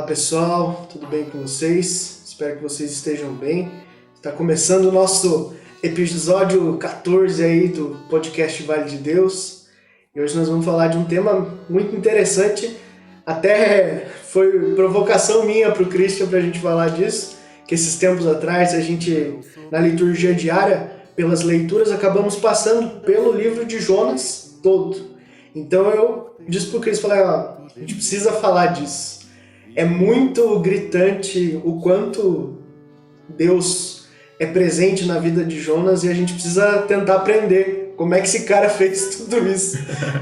pessoal, tudo bem com vocês? Espero que vocês estejam bem. Está começando o nosso episódio 14 aí do podcast Vale de Deus. E hoje nós vamos falar de um tema muito interessante. Até foi provocação minha para o Christian para a gente falar disso, que esses tempos atrás a gente, na liturgia diária, pelas leituras, acabamos passando pelo livro de Jonas todo. Então eu disse para o Christian, a gente precisa falar disso. É muito gritante o quanto Deus é presente na vida de Jonas e a gente precisa tentar aprender como é que esse cara fez tudo isso.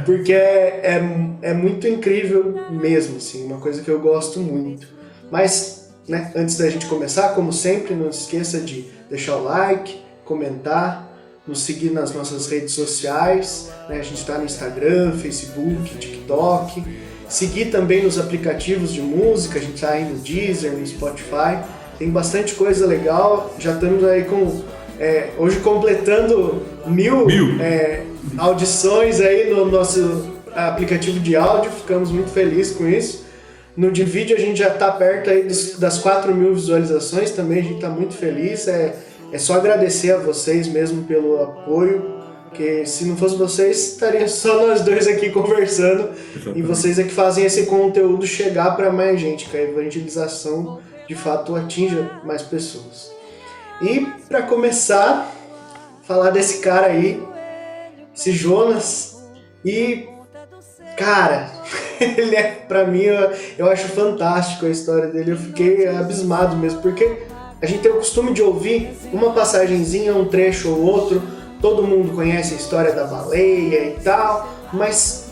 Porque é muito incrível mesmo, assim, uma coisa que eu gosto muito. Mas, né, antes da gente começar, como sempre, não se esqueça de deixar o like, comentar, nos seguir nas nossas redes sociais, né? A gente está no Instagram, Facebook, TikTok. Seguir também nos aplicativos de música, a gente está aí no Deezer, no Spotify. Tem bastante coisa legal. Já estamos aí com hoje completando 1000 audições aí no nosso aplicativo de áudio. Ficamos muito felizes com isso. No de vídeo a gente já está perto aí das 4.000 visualizações também. A gente está muito feliz. É só agradecer a vocês mesmo pelo apoio. Porque se não fosse vocês, estaria só nós dois aqui conversando. Exatamente. E vocês é que fazem esse conteúdo chegar para mais gente, que a evangelização de fato atinja mais pessoas. E para começar, falar desse cara aí, esse Jonas. E, cara, ele para mim, eu acho fantástico a história dele. Eu fiquei abismado mesmo, porque a gente tem o costume de ouvir uma passagenzinha, um trecho ou outro. Todo mundo conhece a história da baleia e tal, mas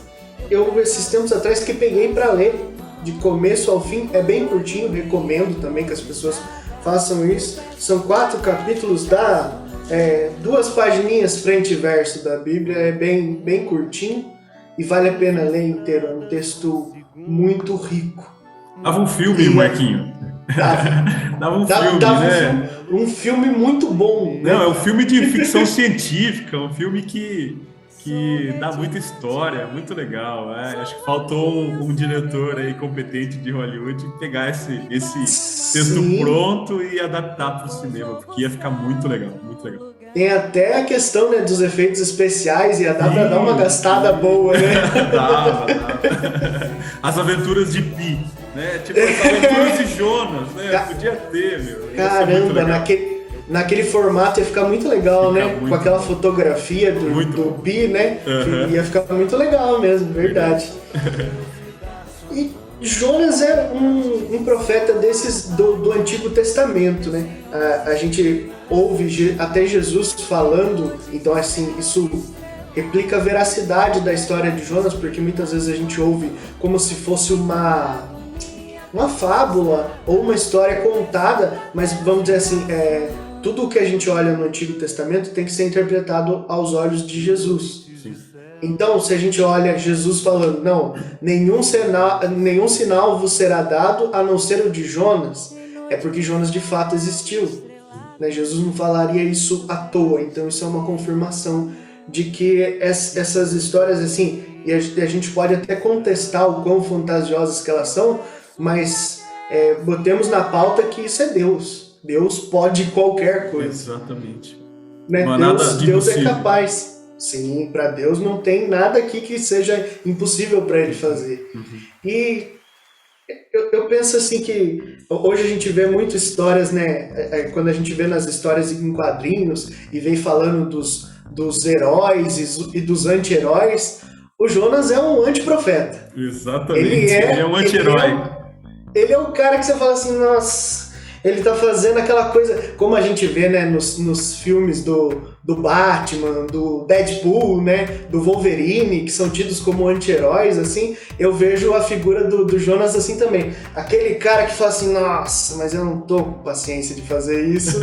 eu esses tempos atrás que peguei para ler de começo ao fim, é bem curtinho, recomendo também que as pessoas façam isso. São 4 capítulos, dá 2 pagininhas frente e verso da Bíblia, é bem curtinho e vale a pena ler inteiro, é um texto muito rico. Dava um filme, Marquinho. Dava um filme, né? Um filme muito bom. Não, é um filme de ficção científica, um filme que dá muita história, muito legal. Acho que faltou um diretor aí competente de Hollywood pegar esse texto pronto e adaptar para o cinema, porque ia ficar muito legal, muito legal. Tem até a questão, né, dos efeitos especiais, ia dar para dar uma gastada boa, né? Dava. As aventuras de Pi, né? Tipo, as aventuras de Jonas, né? Podia ter, meu. Caramba, naquele formato ia ficar muito legal, né? Muito com aquela fotografia do Pi, né? Uhum. Ia ficar muito legal mesmo, verdade. E Jonas é um profeta desses do Antigo Testamento, né? A gente ouve até Jesus falando, então assim, isso replica a veracidade da história de Jonas, porque muitas vezes a gente ouve como se fosse uma fábula ou uma história contada, mas vamos dizer assim, tudo o que a gente olha no Antigo Testamento tem que ser interpretado aos olhos de Jesus. Sim. Então, se a gente olha Jesus falando, não, nenhum sinal vos será dado a não ser o de Jonas, é porque Jonas de fato existiu. Né? Jesus não falaria isso à toa, então isso é uma confirmação de que essas histórias, assim, e a gente pode até contestar o quão fantasiosas que elas são, mas botemos na pauta que isso é Deus. Deus pode qualquer coisa. Exatamente. Né? Deus é capaz. Sim, para Deus não tem nada aqui que seja impossível para Ele fazer. Uhum. E eu penso assim que hoje a gente vê muitas histórias, né? Quando a gente vê nas histórias em quadrinhos e vem falando dos heróis e dos anti-heróis, o Jonas é um antiprofeta. Exatamente, ele é um anti-herói. Ele é o cara que você fala assim, nossa, ele tá fazendo aquela coisa, como a gente vê, né, nos filmes do Batman, do Deadpool, né, do Wolverine, que são tidos como anti-heróis, assim, eu vejo a figura do Jonas assim também. Aquele cara que fala assim, nossa, mas eu não tô com paciência de fazer isso,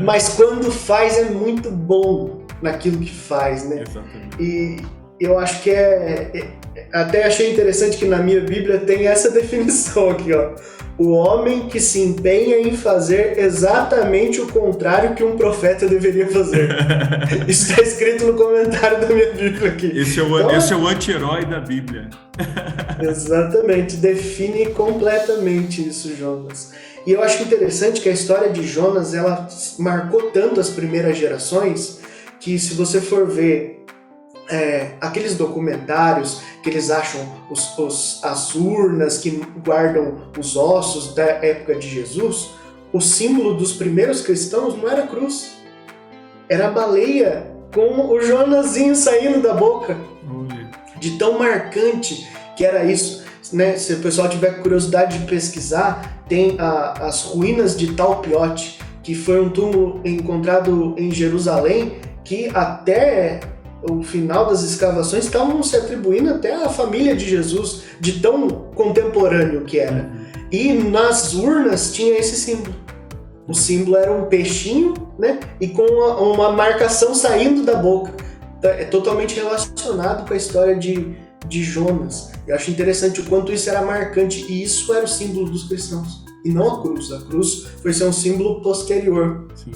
mas quando faz é muito bom naquilo que faz, né? Exatamente. eu acho que até achei interessante que na minha Bíblia tem essa definição aqui, ó. O homem que se empenha em fazer exatamente o contrário que um profeta deveria fazer. Isso está escrito no comentário da minha Bíblia aqui. Esse é o anti-herói da Bíblia. Exatamente, define completamente isso, Jonas. E eu acho interessante que a história de Jonas, ela marcou tanto as primeiras gerações, que se você for ver aqueles documentários que eles acham as urnas que guardam os ossos da época de Jesus, o símbolo dos primeiros cristãos não era a cruz, era a baleia com o Jonazinho saindo da boca. De tão marcante que era isso, né? Se o pessoal tiver curiosidade de pesquisar, tem as ruínas de Talpiote, que foi um túmulo encontrado em Jerusalém, que até o final das escavações estavam se atribuindo até à família de Jesus, de tão contemporâneo que era. E nas urnas tinha esse símbolo. O símbolo era um peixinho, né? E com uma marcação saindo da boca. Então, é totalmente relacionado com a história de Jonas. Eu acho interessante o quanto isso era marcante, e isso era o símbolo dos cristãos, e não a cruz. A cruz foi ser um símbolo posterior. Sim.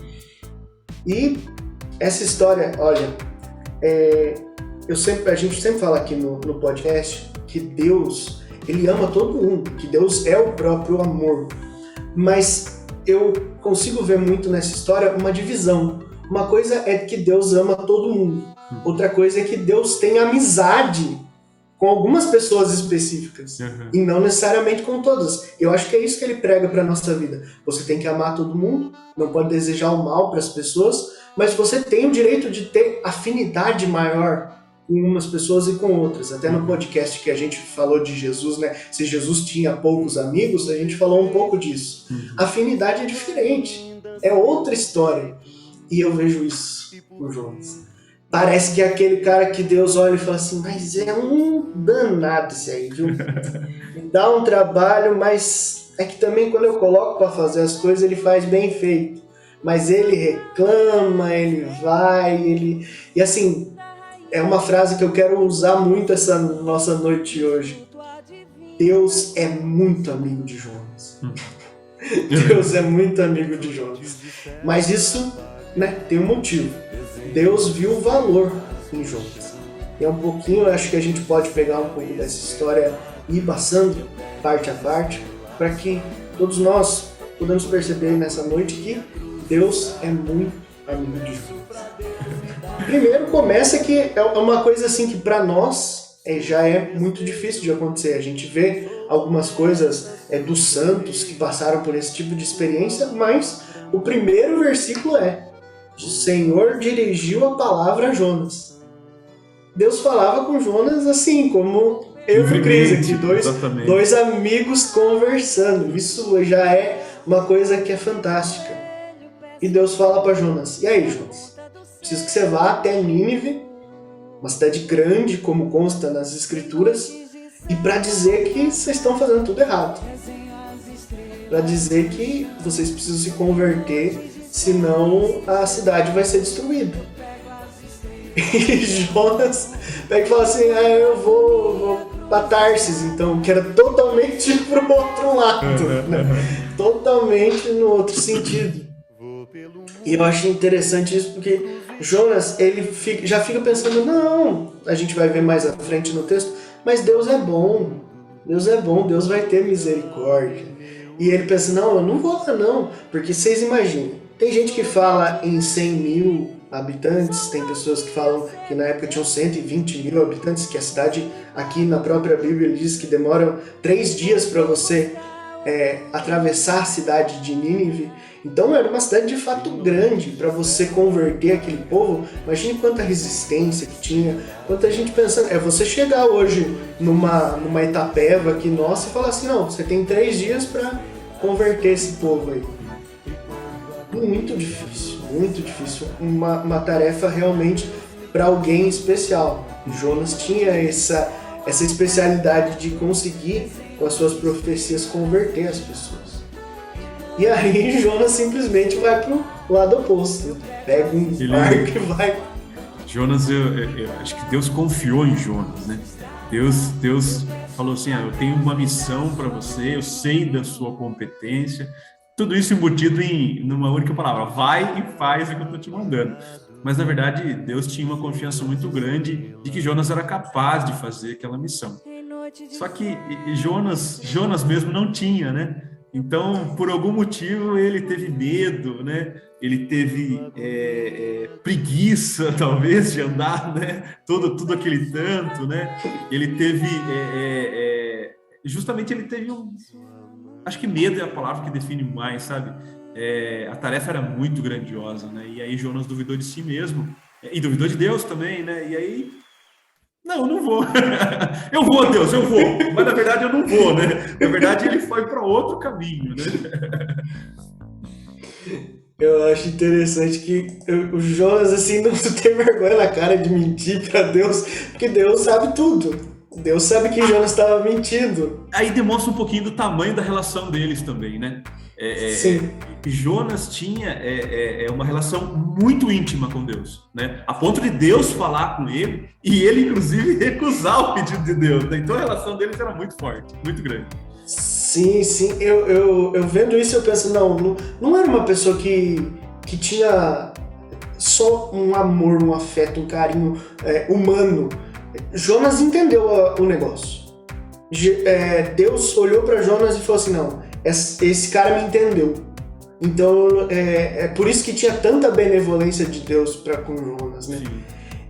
E essa história, olha, a gente sempre fala aqui no podcast que Deus, ele ama todo mundo, que Deus é o próprio amor. Mas eu consigo ver muito nessa história uma divisão. Uma coisa é que Deus ama todo mundo. Outra coisa é que Deus tem amizade com algumas pessoas específicas. E não necessariamente com todas. Eu acho que é isso que ele prega para nossa vida. Você tem que amar todo mundo, não pode desejar o mal para as pessoas, mas você tem o direito de ter afinidade maior com umas pessoas e com outras. Até no podcast que a gente falou de Jesus, né? Se Jesus tinha poucos amigos, a gente falou um pouco disso. Afinidade é diferente, é outra história. E eu vejo isso com Jonas. Parece que é aquele cara que Deus olha e fala assim, mas é um danado esse aí, viu? Dá um trabalho, mas é que também quando eu coloco para fazer as coisas, ele faz bem feito. Mas ele reclama, ele vai, E assim, é uma frase que eu quero usar muito essa nossa noite hoje. Deus é muito amigo de Jonas. Deus é muito amigo de Jonas. Mas isso, né, tem um motivo. Deus viu o valor em Jonas. E é um pouquinho, eu acho que a gente pode pegar um pouco dessa história e ir passando parte a parte, para que todos nós podemos perceber nessa noite que Deus é muito amigo de Jonas. Primeiro começa que é uma coisa assim que para nós já é muito difícil de acontecer. A gente vê algumas coisas dos santos que passaram por esse tipo de experiência, mas o primeiro versículo o Senhor dirigiu a palavra a Jonas. Deus falava com Jonas assim, como eu e o Cris aqui, dois amigos conversando. Isso já é uma coisa que é fantástica. E Deus fala para Jonas, e aí, Jonas? Preciso que você vá até Nínive, uma cidade grande, como consta nas Escrituras, e para dizer que vocês estão fazendo tudo errado. Para dizer que vocês precisam se converter, senão a cidade vai ser destruída. E Jonas pega e fala assim, eu vou para Tarsis, então, que era totalmente pro outro lado, né? Totalmente no outro sentido. E eu acho interessante isso porque Jonas, ele já fica pensando, não, a gente vai ver mais à frente no texto, mas Deus é bom, Deus vai ter misericórdia. E ele pensa, não, eu não vou lá não, porque vocês imaginam, tem gente que fala em 100 mil habitantes, tem pessoas que falam que na época tinham 120 mil habitantes, que a cidade, aqui na própria Bíblia, ele diz que demoram 3 dias para você atravessar a cidade de Nínive. Então era uma cidade de fato grande para você converter aquele povo. Imagine quanta resistência que tinha, quanta gente pensando. Você chegar hoje numa Itapeva aqui nossa e falar assim, não, você tem 3 dias para converter esse povo aí. Muito difícil. Uma tarefa realmente para alguém especial. Jonas tinha essa especialidade de conseguir, com as suas profecias, converter as pessoas. E aí Jonas simplesmente vai pro lado oposto. Pega um barco e vai Jonas, eu acho que Deus confiou em Jonas, né? Deus falou assim, eu tenho uma missão para você, eu sei da sua competência, tudo isso embutido numa única palavra, vai e faz o que eu estou te mandando. Mas, na verdade, Deus tinha uma confiança muito grande de que Jonas era capaz de fazer aquela missão. Só que Jonas mesmo não tinha, né? Então, por algum motivo, ele teve medo, né? Ele teve preguiça, talvez, de andar, né? Tudo aquele tanto, né? Ele teve... justamente ele teve acho que medo é a palavra que define mais, sabe? A tarefa era muito grandiosa, né? E aí Jonas duvidou de si mesmo. E duvidou de Deus também, né? E aí... Não vou. Eu vou, Deus, eu vou. Mas, na verdade, eu não vou, né? Na verdade, ele foi para outro caminho, né? Eu acho interessante que o Jonas, assim, não tem vergonha na cara de mentir para Deus, porque Deus sabe tudo. Deus sabe que Jonas estava mentindo. Aí demonstra um pouquinho do tamanho da relação deles também, né? Sim. Jonas tinha uma relação muito íntima com Deus, né? A ponto de Deus falar com ele e ele, inclusive, recusar o pedido de Deus, né? Então a relação deles era muito forte, muito grande. Sim. Eu vendo isso, eu penso, não era uma pessoa que tinha só um amor, um afeto, um carinho humano. Jonas entendeu o negócio. Deus olhou para Jonas e falou assim, não, esse cara me entendeu. Então é por isso que tinha tanta benevolência de Deus para com Jonas, né? Sim.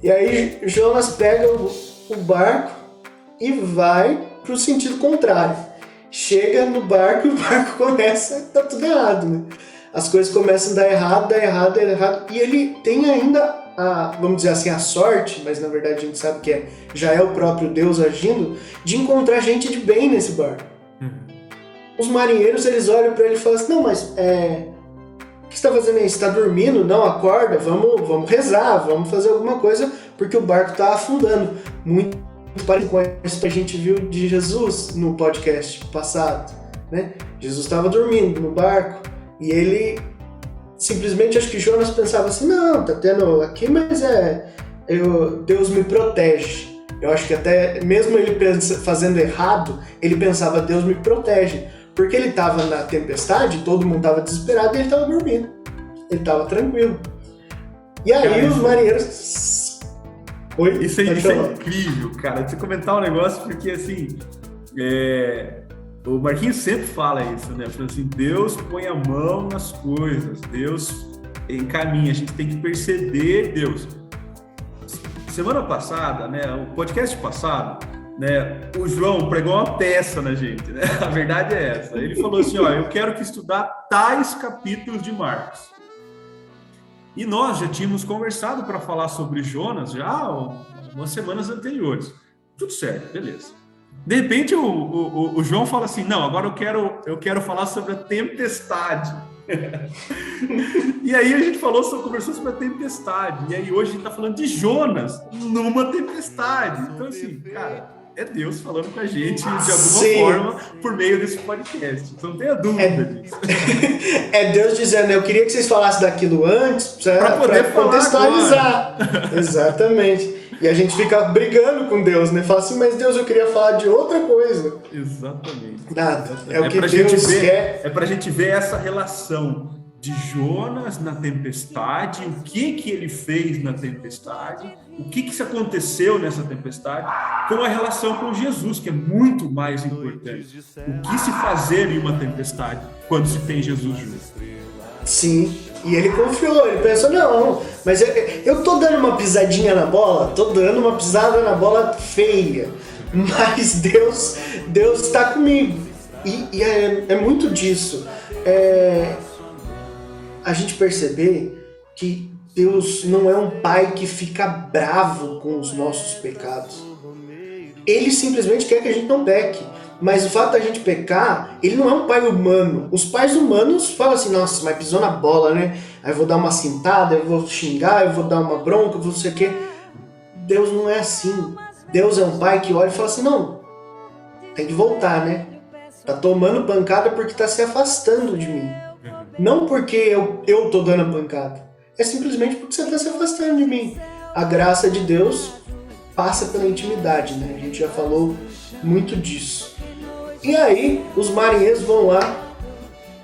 E aí Jonas pega o barco e vai pro sentido contrário. Chega no barco e o barco começa, tá tudo errado, né? As coisas começam a dar errado. E ele tem ainda vamos dizer assim, a sorte, mas na verdade a gente sabe que já é o próprio Deus agindo, de encontrar gente de bem nesse barco. Os marinheiros, eles olham para ele e falam assim, não, mas o que você está fazendo aí? Você está dormindo? Não, acorda, vamos rezar, vamos fazer alguma coisa, porque o barco está afundando. Muito parecido com isso que a gente viu de Jesus no podcast passado, né? Jesus estava dormindo no barco e ele... Simplesmente acho que Jonas pensava assim, não, tá tendo aqui, mas Deus me protege. Eu acho que até, mesmo ele fazendo errado, ele pensava, Deus me protege. Porque ele estava na tempestade, todo mundo estava desesperado e ele estava dormindo. Ele estava tranquilo. E aí os marinheiros... Oi? Isso é incrível, cara. Deixa eu comentar um negócio, porque assim... O Marquinhos sempre fala isso, né? Fala assim, Deus põe a mão nas coisas, Deus encaminha, a gente tem que perceber Deus. Semana passada, né? O podcast passado, né? O João pregou uma peça na gente, né? A verdade é essa. Ele falou assim, eu quero que estudar tais capítulos de Marcos. E nós já tínhamos conversado para falar sobre Jonas já umas semanas anteriores. Tudo certo, beleza. De repente o João fala assim, não, agora eu quero falar sobre a tempestade. E aí a gente conversou sobre a tempestade. E aí hoje a gente está falando de Jonas numa tempestade. Então assim, cara, é Deus falando com a gente de alguma forma por meio desse podcast. Então não tenha dúvida disso. É Deus dizendo, eu queria que vocês falassem daquilo antes para poder contextualizar. Exatamente. E a gente fica brigando com Deus, né? Fala assim, mas Deus, eu queria falar de outra coisa. Exatamente. Nada. É o que Deus quer. É pra gente ver essa relação de Jonas na tempestade, o que ele fez na tempestade, o que aconteceu nessa tempestade, com a relação com Jesus, que é muito mais importante. O que se fazer em uma tempestade quando se tem Jesus junto. Sim. E ele confiou, ele pensou, não, mas eu tô dando uma pisadinha na bola, tô dando uma pisada na bola feia, mas Deus está comigo. E é muito disso. A gente perceber que Deus não é um pai que fica bravo com os nossos pecados. Ele simplesmente quer que a gente não peque. Mas o fato da gente pecar, ele não é um pai humano. Os pais humanos falam assim, nossa, mas pisou na bola, né? Aí eu vou dar uma cintada, eu vou xingar, eu vou dar uma bronca, eu vou não sei o quê. Deus não é assim. Deus é um pai que olha e fala assim, não, tem que voltar, né? Tá tomando pancada porque tá se afastando de mim. Não porque eu tô dando a pancada. É simplesmente porque você tá se afastando de mim. a graça de Deus passa pela intimidade, né? A gente já falou muito disso. E aí, os marinheiros vão lá,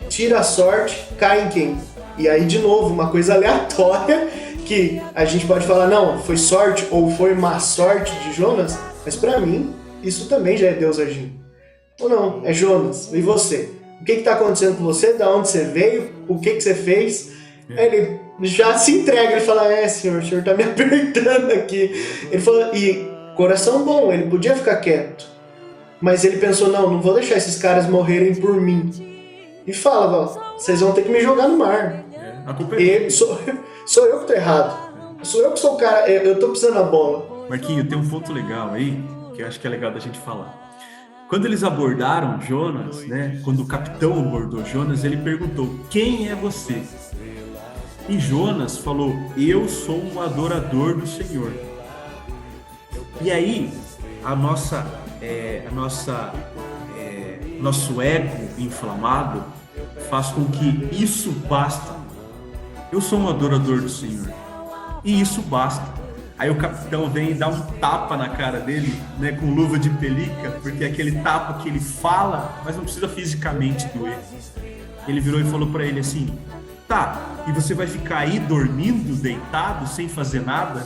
tira a sorte, cai em quem? E aí, de novo, uma coisa aleatória, que a gente pode falar, não, foi sorte ou foi má sorte de Jonas, mas pra mim, isso também já é Deus agindo. Ou não, é Jonas, e você? O que está acontecendo com você? Da onde você veio? O que você fez? Ele já se entrega, ele fala, senhor, o senhor está me apertando aqui. Ele falou, e coração bom, ele podia ficar quieto. Mas ele pensou, não vou deixar esses caras morrerem por mim. E fala, vocês vão ter que me jogar no mar. A culpa é sou eu que tô errado. Sou eu que sou o cara, eu tô pisando a bola. Marquinho, tem um ponto legal aí, que eu acho que é legal da gente falar. Quando eles abordaram Jonas, né, quando o capitão abordou Jonas, ele perguntou, quem é você? E Jonas falou, eu sou um adorador do Senhor. E aí, nosso ego inflamado faz com que isso basta. Eu sou um adorador do Senhor. E isso basta. Aí o capitão vem e dá um tapa na cara dele, né, com luva de pelica, porque é aquele tapa que ele fala, mas não precisa fisicamente doer. Ele virou e falou para ele assim, tá, e você vai ficar aí dormindo, deitado, sem fazer nada?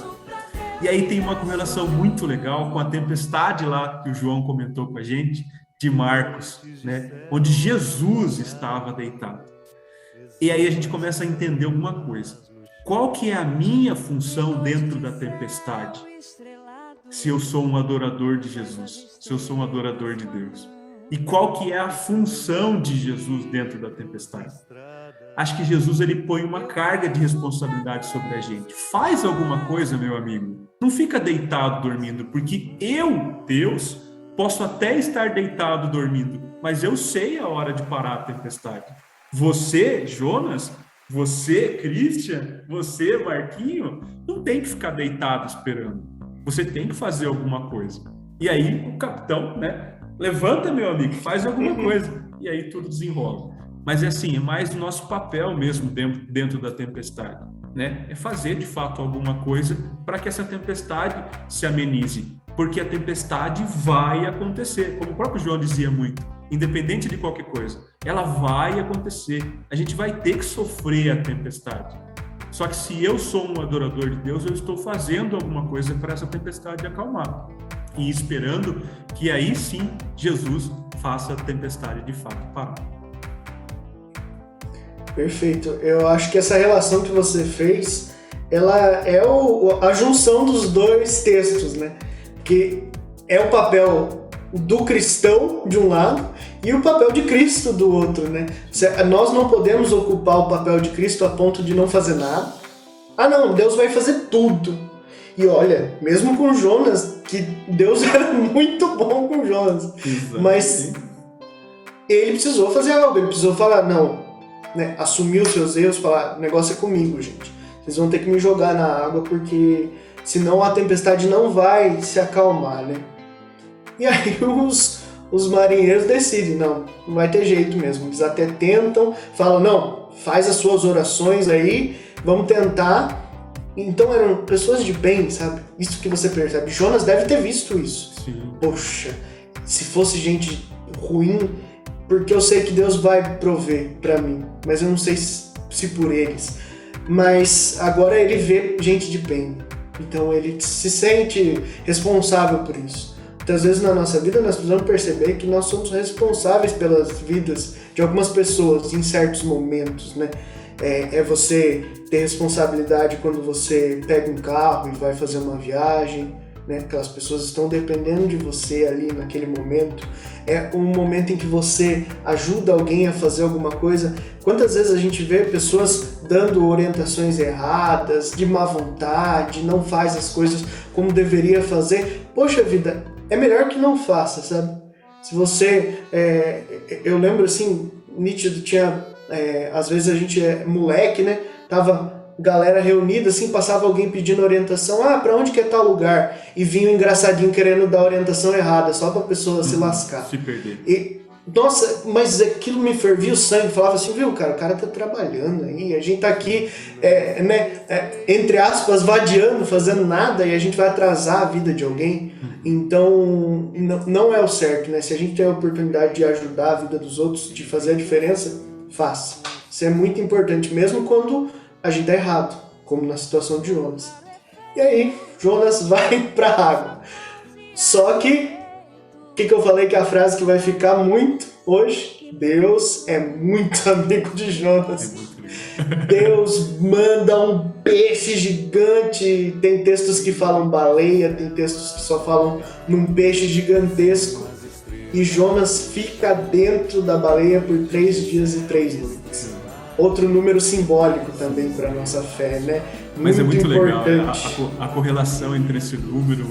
E aí tem uma correlação muito legal com a tempestade lá que o João comentou com a gente, de Marcos, né, onde Jesus estava deitado. E aí a gente começa a entender alguma coisa. Qual que é a minha função dentro da tempestade? Se eu sou um adorador de Jesus, se eu sou um adorador de Deus. E qual que é a função de Jesus dentro da tempestade? Acho que Jesus ele põe uma carga de responsabilidade sobre a gente. Faz alguma coisa, meu amigo. Não fica deitado dormindo, porque eu, Deus, posso até estar deitado dormindo, mas eu sei a hora de parar a tempestade. Você, Jonas, você, Christian, você, Marquinho, não tem que ficar deitado esperando. Você tem que fazer alguma coisa. E aí o capitão, né, levanta, meu amigo, faz alguma coisa. E aí tudo desenrola. Mas é assim, é mais do nosso papel mesmo dentro da tempestade, né? É fazer de fato alguma coisa para que essa tempestade se amenize. Porque a tempestade vai acontecer, como o próprio João dizia muito. Independente de qualquer coisa, ela vai acontecer. A gente vai ter que sofrer a tempestade. Só que se eu sou um adorador de Deus, eu estou fazendo alguma coisa para essa tempestade acalmar. E esperando que aí sim Jesus faça a tempestade de fato parar. Perfeito. Eu acho que essa relação que você fez, ela é a junção dos dois textos, né? Que é o papel do cristão de um lado e o papel de Cristo do outro, né? Nós não podemos ocupar o papel de Cristo a ponto de não fazer nada. Não, Deus vai fazer tudo. E olha, mesmo com Jonas, que Deus era muito bom com Jonas, exato, mas ele precisou fazer algo, ele precisou falar, não, né? Assumir os seus erros, falar, o negócio é comigo, gente. Vocês vão ter que me jogar na água, porque senão a tempestade não vai se acalmar, né? E aí os marinheiros decidem, não vai ter jeito mesmo. Eles até tentam, falam, não, faz as suas orações aí, vamos tentar. Então eram pessoas de bem, sabe? Isso que você percebe. Jonas deve ter visto isso. Sim. Poxa, se fosse gente ruim, porque eu sei que Deus vai prover pra mim, mas eu não sei se por eles. Mas agora ele vê gente de bem, então ele se sente responsável por isso. Muitas vezes na nossa vida nós precisamos perceber que nós somos responsáveis pelas vidas de algumas pessoas em certos momentos, né? É você ter responsabilidade quando você pega um carro e vai fazer uma viagem, né? Aquelas pessoas estão dependendo de você ali naquele momento. É um momento em que você ajuda alguém a fazer alguma coisa. Quantas vezes a gente vê pessoas dando orientações erradas, de má vontade, não faz as coisas como deveria fazer? Poxa vida, é melhor que não faça, sabe? Se você... eu lembro assim, nítido, tinha... às vezes a gente é moleque, né? Tava galera reunida, assim, passava alguém pedindo orientação, pra onde que é tal lugar? E vinha um engraçadinho querendo dar orientação errada, só pra pessoa se lascar. Se perder. E nossa, mas aquilo me fervia o sangue, falava assim, viu, cara, o cara tá trabalhando aí, a gente tá aqui, entre aspas, vadiando, fazendo nada, e a gente vai atrasar a vida de alguém. Então, não é o certo, né? Se a gente tem a oportunidade de ajudar a vida dos outros, de fazer a diferença, faça. Isso é muito importante, mesmo quando a gente tá errado, como na situação de Jonas. E aí, Jonas vai pra água. Só que, o que eu falei que é a frase que vai ficar muito hoje? Deus é muito amigo de Jonas. Deus manda um peixe gigante. Tem textos que falam baleia, tem textos que só falam num peixe gigantesco. E Jonas fica dentro da baleia por 3 dias e 3 noites. Outro número simbólico também para nossa fé, né? Mas muito importante. Legal a correlação entre esse número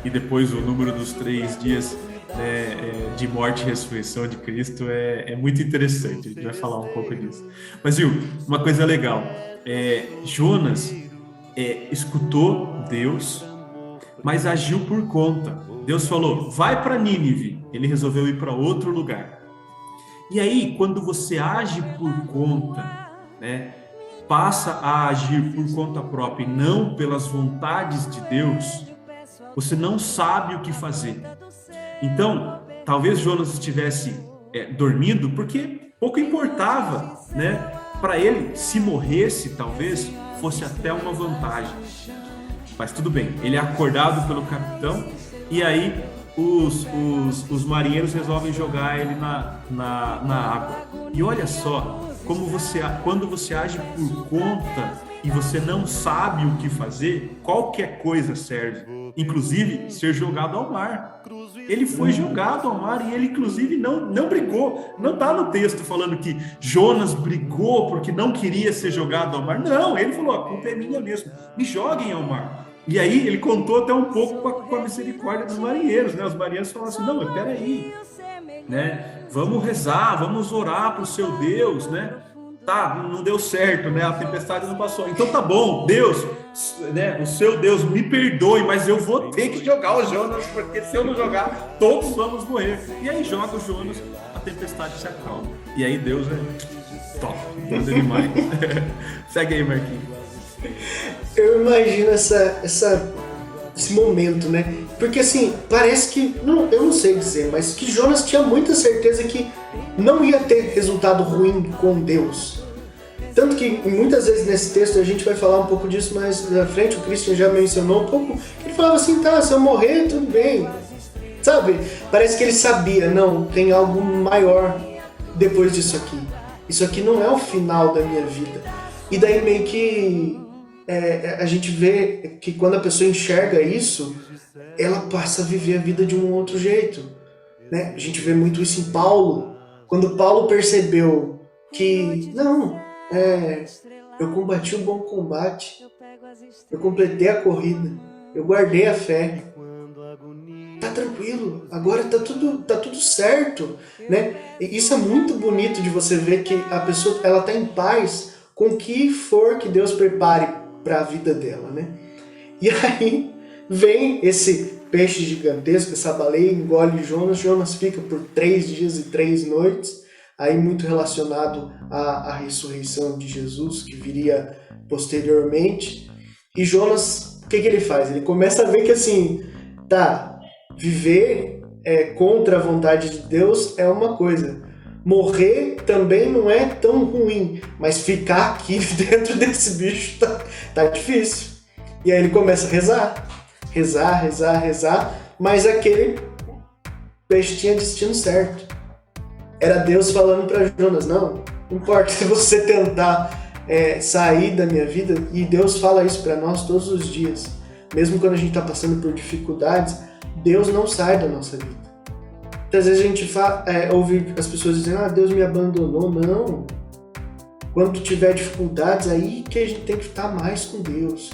e depois o número dos 3 dias de morte e ressurreição de Cristo é muito interessante. A gente vai falar um pouco disso. Mas viu, uma coisa legal, Jonas escutou Deus, mas agiu por conta. Deus falou, vai para Nínive. Ele resolveu ir para outro lugar. E aí, quando você age por conta, né, passa a agir por conta própria e não pelas vontades de Deus, você não sabe o que fazer. Então, talvez Jonas estivesse dormindo porque pouco importava, né? Para ele, se morresse, talvez fosse até uma vantagem. Mas tudo bem, ele é acordado pelo capitão e aí os marinheiros resolvem jogar ele na água. E olha só, quando você age por conta e você não sabe o que fazer, qualquer coisa serve, inclusive ser jogado ao mar. Ele foi jogado ao mar e ele inclusive não brigou. Não está no texto falando que Jonas brigou porque não queria ser jogado ao mar. Não, ele falou, a culpa é minha mesmo, me joguem ao mar. E aí ele contou até um pouco com a misericórdia dos marinheiros, né? Os marinheiros falaram assim, não, mas peraí, né? Vamos rezar, vamos orar para o seu Deus, né? Tá, não deu certo, né? A tempestade não passou. Então tá bom, Deus, né? O seu Deus me perdoe, mas eu vou ter que jogar o Jonas, porque se eu não jogar, todos vamos morrer. E aí joga o Jonas, a tempestade se acalma. E aí Deus é top, Deus é demais. Segue aí, Marquinhos. Eu imagino esse momento, né? Porque assim, parece que, eu não sei dizer, mas que Jonas tinha muita certeza que não ia ter resultado ruim com Deus. Tanto que muitas vezes nesse texto a gente vai falar um pouco disso mais na frente, o Christian já mencionou um pouco, ele falava assim, tá, se eu morrer, tudo bem. Sabe? Parece que ele sabia, não, tem algo maior depois disso aqui. Isso aqui não é o final da minha vida. E daí meio que a gente vê que quando a pessoa enxerga isso, ela passa a viver a vida de um outro jeito, né? A gente vê muito isso em Paulo. Quando Paulo percebeu que, eu combati o bom combate, eu completei a corrida, eu guardei a fé, tá tranquilo, agora tá tudo certo, né? E isso é muito bonito de você ver que a pessoa, ela tá em paz com o que for que Deus prepare para a vida dela, né? E aí vem esse peixe gigantesco, essa baleia engole Jonas fica por 3 dias e 3 noites, aí muito relacionado à ressurreição de Jesus, que viria posteriormente. E Jonas, o que ele faz? Ele começa a ver que assim, viver contra a vontade de Deus é uma coisa, morrer também não é tão ruim, mas ficar aqui dentro desse bicho tá difícil. E aí ele começa a rezar, mas aquele peixe tinha destino certo. Era Deus falando para Jonas, não importa se você tentar sair da minha vida, e Deus fala isso para nós todos os dias. Mesmo quando a gente está passando por dificuldades, Deus não sai da nossa vida. Muitas vezes a gente ouve as pessoas dizendo, Deus me abandonou. Não. Quando tiver dificuldades, aí que a gente tem que estar mais com Deus.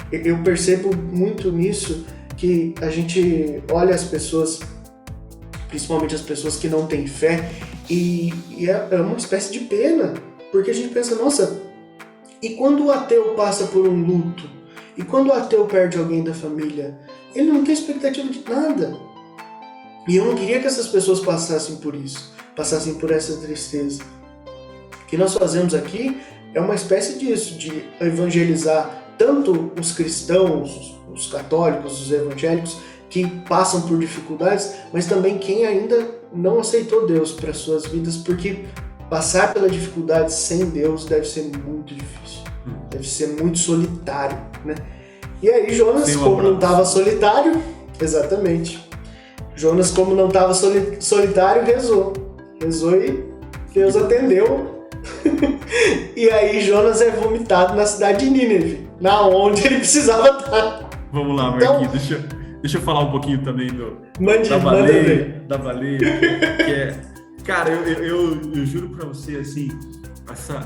Eu percebo muito nisso, que a gente olha as pessoas, principalmente as pessoas que não têm fé, e é uma espécie de pena, porque a gente pensa, nossa, e quando o ateu passa por um luto? E quando o ateu perde alguém da família? Ele não tem expectativa de nada. E eu não queria que essas pessoas passassem por isso. passassem por essa tristeza. O que nós fazemos aqui é uma espécie disso, de evangelizar tanto os cristãos, os católicos, os evangélicos, que passam por dificuldades, mas também quem ainda não aceitou Deus para suas vidas, porque passar pela dificuldade sem Deus deve ser muito difícil, deve ser muito solitário, né? E aí Jonas, como não estava solitário, exatamente, Jonas, como não estava solitário, rezou e Deus atendeu. E aí Jonas é vomitado na cidade de Nínive, na onde ele precisava estar. Vamos lá, Marquinhos, deixa eu falar um pouquinho também da baleia, que é... Cara, eu juro pra você, assim,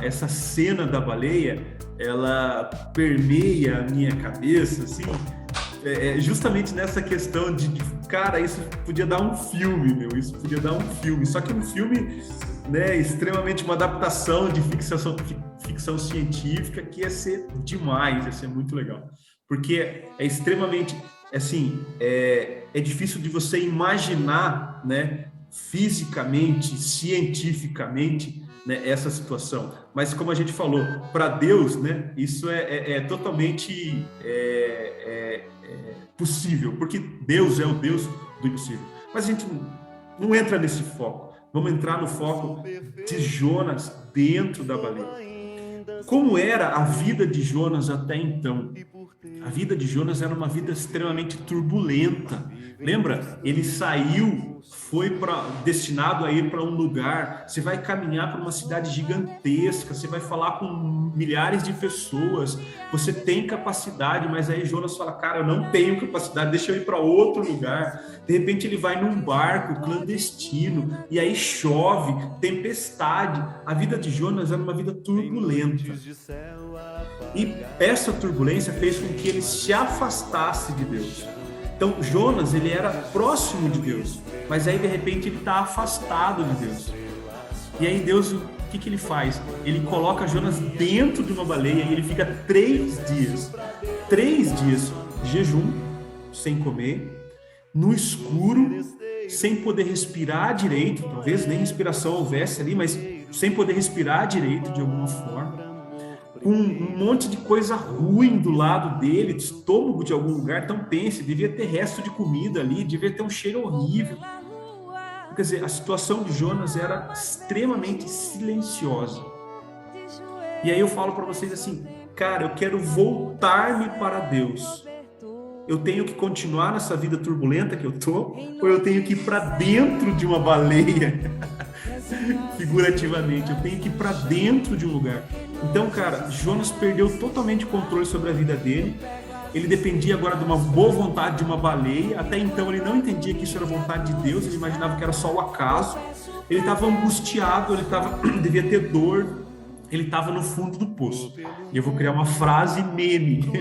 essa cena da baleia, ela permeia a minha cabeça, assim, justamente nessa questão de, cara, isso podia dar um filme, isso podia dar um filme, só que um filme, né, extremamente uma adaptação de ficção científica que ia ser demais, ia ser muito legal, porque é extremamente, assim, é difícil de você imaginar, né, fisicamente, cientificamente, né, essa situação. Mas como a gente falou, para Deus, né, isso é totalmente possível, porque Deus é o Deus do impossível. Mas a gente não entra nesse foco. Vamos entrar no foco de Jonas dentro da baleia. Como era a vida de Jonas até então? A vida de Jonas era uma vida extremamente turbulenta. Lembra? Ele saiu, foi destinado a ir para um lugar. Você vai caminhar para uma cidade gigantesca, você vai falar com milhares de pessoas. Você tem capacidade, mas aí Jonas fala, cara, eu não tenho capacidade, deixa eu ir para outro lugar. De repente ele vai num barco clandestino, e aí chove, tempestade. A vida de Jonas era uma vida turbulenta. E essa turbulência fez com que ele se afastasse de Deus. Então, Jonas, ele era próximo de Deus, mas aí, de repente, ele está afastado de Deus. E aí, Deus, o que ele faz? Ele coloca Jonas dentro de uma baleia e ele fica 3 dias. 3 dias de jejum, sem comer, no escuro, sem poder respirar direito, talvez nem respiração houvesse ali, mas sem poder respirar direito de alguma forma. Com um monte de coisa ruim do lado dele, de estômago de algum lugar, então pense, devia ter resto de comida ali, devia ter um cheiro horrível. Quer dizer, a situação de Jonas era extremamente silenciosa. E aí eu falo para vocês assim, cara, eu quero voltar-me para Deus. Eu tenho que continuar nessa vida turbulenta que eu tô, ou eu tenho que ir para dentro de uma baleia? Figurativamente, eu tenho que ir para dentro de um lugar. Então, cara, Jonas perdeu totalmente o controle sobre a vida dele. Ele dependia agora de uma boa vontade de uma baleia. Até então ele não entendia que isso era vontade de Deus, ele imaginava que era só o acaso. Ele estava angustiado, devia ter dor, ele estava no fundo do poço. E eu vou criar uma frase meme.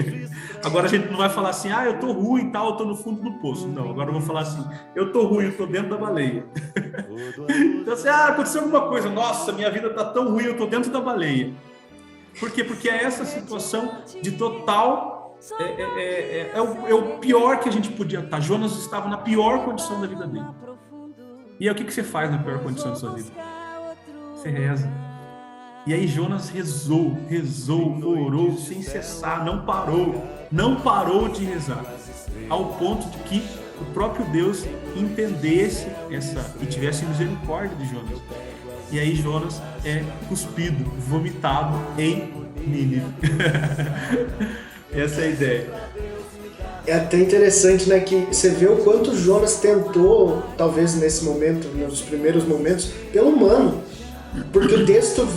Agora a gente não vai falar assim, eu tô ruim e tal, eu tô no fundo do poço. Não, agora eu vou falar assim, eu tô ruim, eu tô dentro da baleia. Então assim, aconteceu alguma coisa, nossa, minha vida tá tão ruim, eu tô dentro da baleia. Por quê? Porque é essa situação de total... É o pior que a gente podia estar. Jonas estava na pior condição da vida dele. E aí o que você faz na pior condição da sua vida? Você reza. E aí Jonas rezou, orou sem cessar, não parou de rezar, ao ponto de que o próprio Deus entendesse e tivesse misericórdia de Jonas. E aí Jonas é cuspido, vomitado em Nínive. Essa é a ideia. É até interessante, né, que você vê o quanto Jonas tentou, talvez nesse momento, nos primeiros momentos, pelo humano. Porque o texto,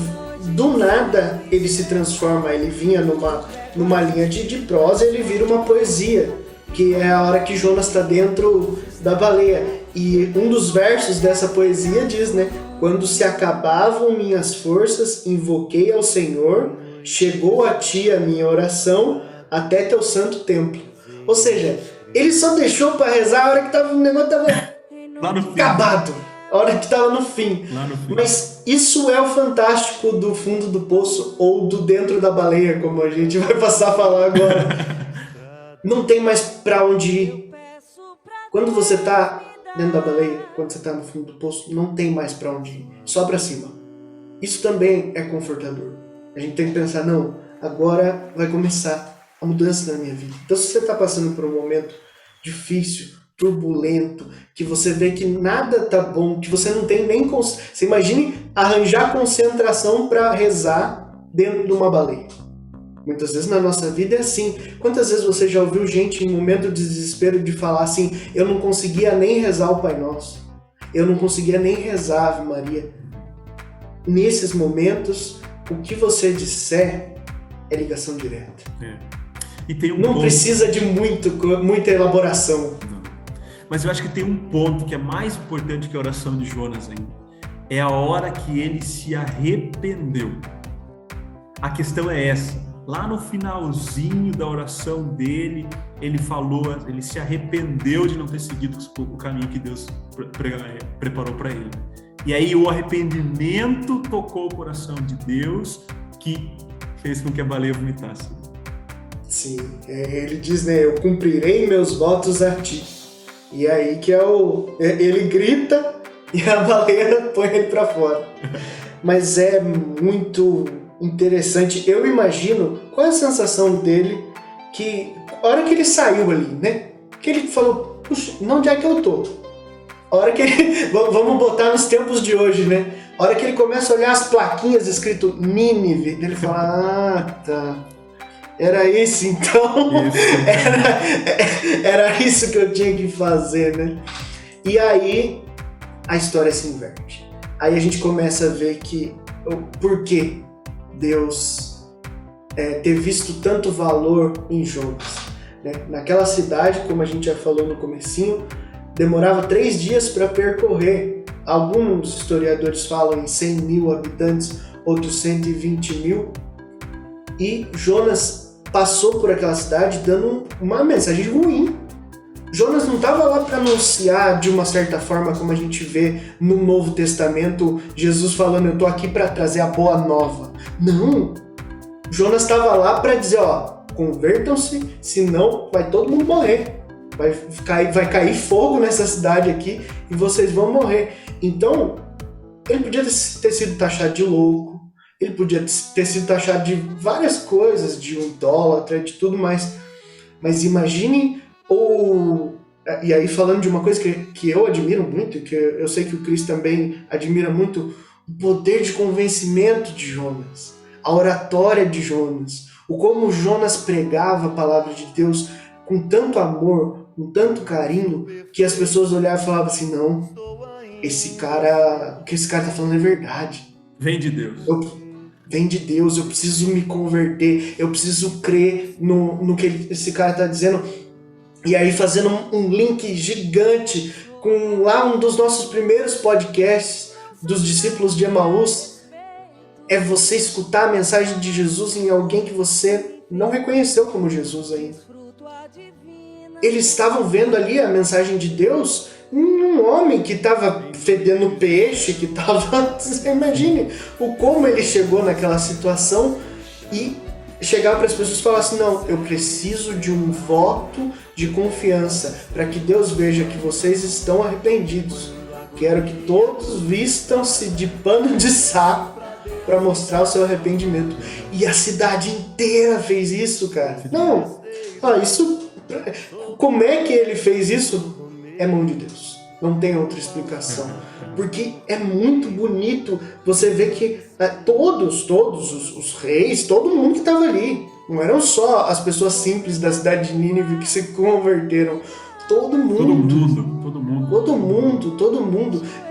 do nada, ele se transforma, ele vinha numa linha de prosa, ele vira uma poesia, que é a hora que Jonas está dentro da baleia. E um dos versos dessa poesia diz, né, quando se acabavam minhas forças, invoquei ao Senhor, chegou a ti a minha oração, até teu santo templo. Ou seja, ele só deixou para rezar a hora que o negócio estava acabado, a hora que estava no fim. Mas isso é o fantástico do fundo do poço ou do dentro da baleia, como a gente vai passar a falar agora. Não tem mais para onde ir. Quando você está dentro da baleia, quando você está no fundo do poço, não tem mais para onde ir, só para cima. Isso também é confortador. A gente tem que pensar, não, agora vai começar a mudança na minha vida. Então, se você está passando por um momento difícil, turbulento, que você vê que nada tá bom, que você não tem nem... Você imagine arranjar concentração para rezar dentro de uma baleia. Muitas vezes na nossa vida é assim. Quantas vezes você já ouviu gente em momento de desespero de falar assim, eu não conseguia nem rezar o Pai Nosso, eu não conseguia nem rezar a Ave Maria. Nesses momentos, o que você disser é ligação direta. E tem não precisa de muita elaboração. Não. Mas eu acho que tem um ponto que é mais importante que a oração de Jonas ainda. É a hora que ele se arrependeu. A questão é essa. Lá no finalzinho da oração dele, ele falou, ele se arrependeu de não ter seguido o caminho que Deus preparou para ele. E aí o arrependimento tocou o coração de Deus, que fez com que a baleia vomitasse. Sim, ele diz, né, eu cumprirei meus votos a ti. E aí que ele grita e a baleia põe ele para fora. Mas é muito interessante. Eu imagino qual é a sensação dele que a hora que ele saiu ali, né? Que ele falou, puxa, onde é que eu tô? A hora que ele, vamos botar nos tempos de hoje, né? A hora que ele começa a olhar as plaquinhas escrito Nínive, ele fala, tá, era isso então, era isso que eu tinha que fazer, né? E aí a história se inverte. Aí a gente começa a ver que por que Deus ter visto tanto valor em Jonas, né? Naquela cidade, como a gente já falou no comecinho, demorava 3 dias para percorrer. Alguns historiadores falam em 100 mil habitantes, outros 120 mil. E Jonas passou por aquela cidade dando uma mensagem ruim. Jonas não estava lá para anunciar de uma certa forma, como a gente vê no Novo Testamento, Jesus falando, eu estou aqui para trazer a boa nova. Não! Jonas estava lá para dizer, ó, convertam-se, senão vai todo mundo morrer. Vai cair fogo nessa cidade aqui e vocês vão morrer. Então, ele podia ter sido taxado de louco, ele podia ter sido taxado de várias coisas, de um idólatra, de tudo mais. Mas imagine, e aí falando de uma coisa que eu admiro muito, que eu sei que o Chris também admira muito, o poder de convencimento de Jonas, a oratória de Jonas, o como Jonas pregava a palavra de Deus com tanto amor, com tanto carinho, que as pessoas olhavam e falavam assim, não, o que esse cara tá falando é verdade. Vem de Deus. Vem de Deus, eu preciso me converter, eu preciso crer no que esse cara tá dizendo. E aí fazendo um link gigante com lá um dos nossos primeiros podcasts dos discípulos de Emaús, é você escutar a mensagem de Jesus em alguém que você não reconheceu como Jesus ainda. Eles estavam vendo ali a mensagem de Deus num homem que estava fedendo peixe, que estava... Você imagine como ele chegou naquela situação e chegar para as pessoas e falar assim, não, eu preciso de um voto de confiança para que Deus veja que vocês estão arrependidos. Quero que todos vistam-se de pano de saco para mostrar o seu arrependimento. E a cidade inteira fez isso, cara. Não, isso... Como é que ele fez isso? É mão de Deus. Não tem outra explicação. Porque é muito bonito você ver que todos os reis, todo mundo que estava ali, não eram só as pessoas simples da cidade de Nínive que se converteram. Todo mundo.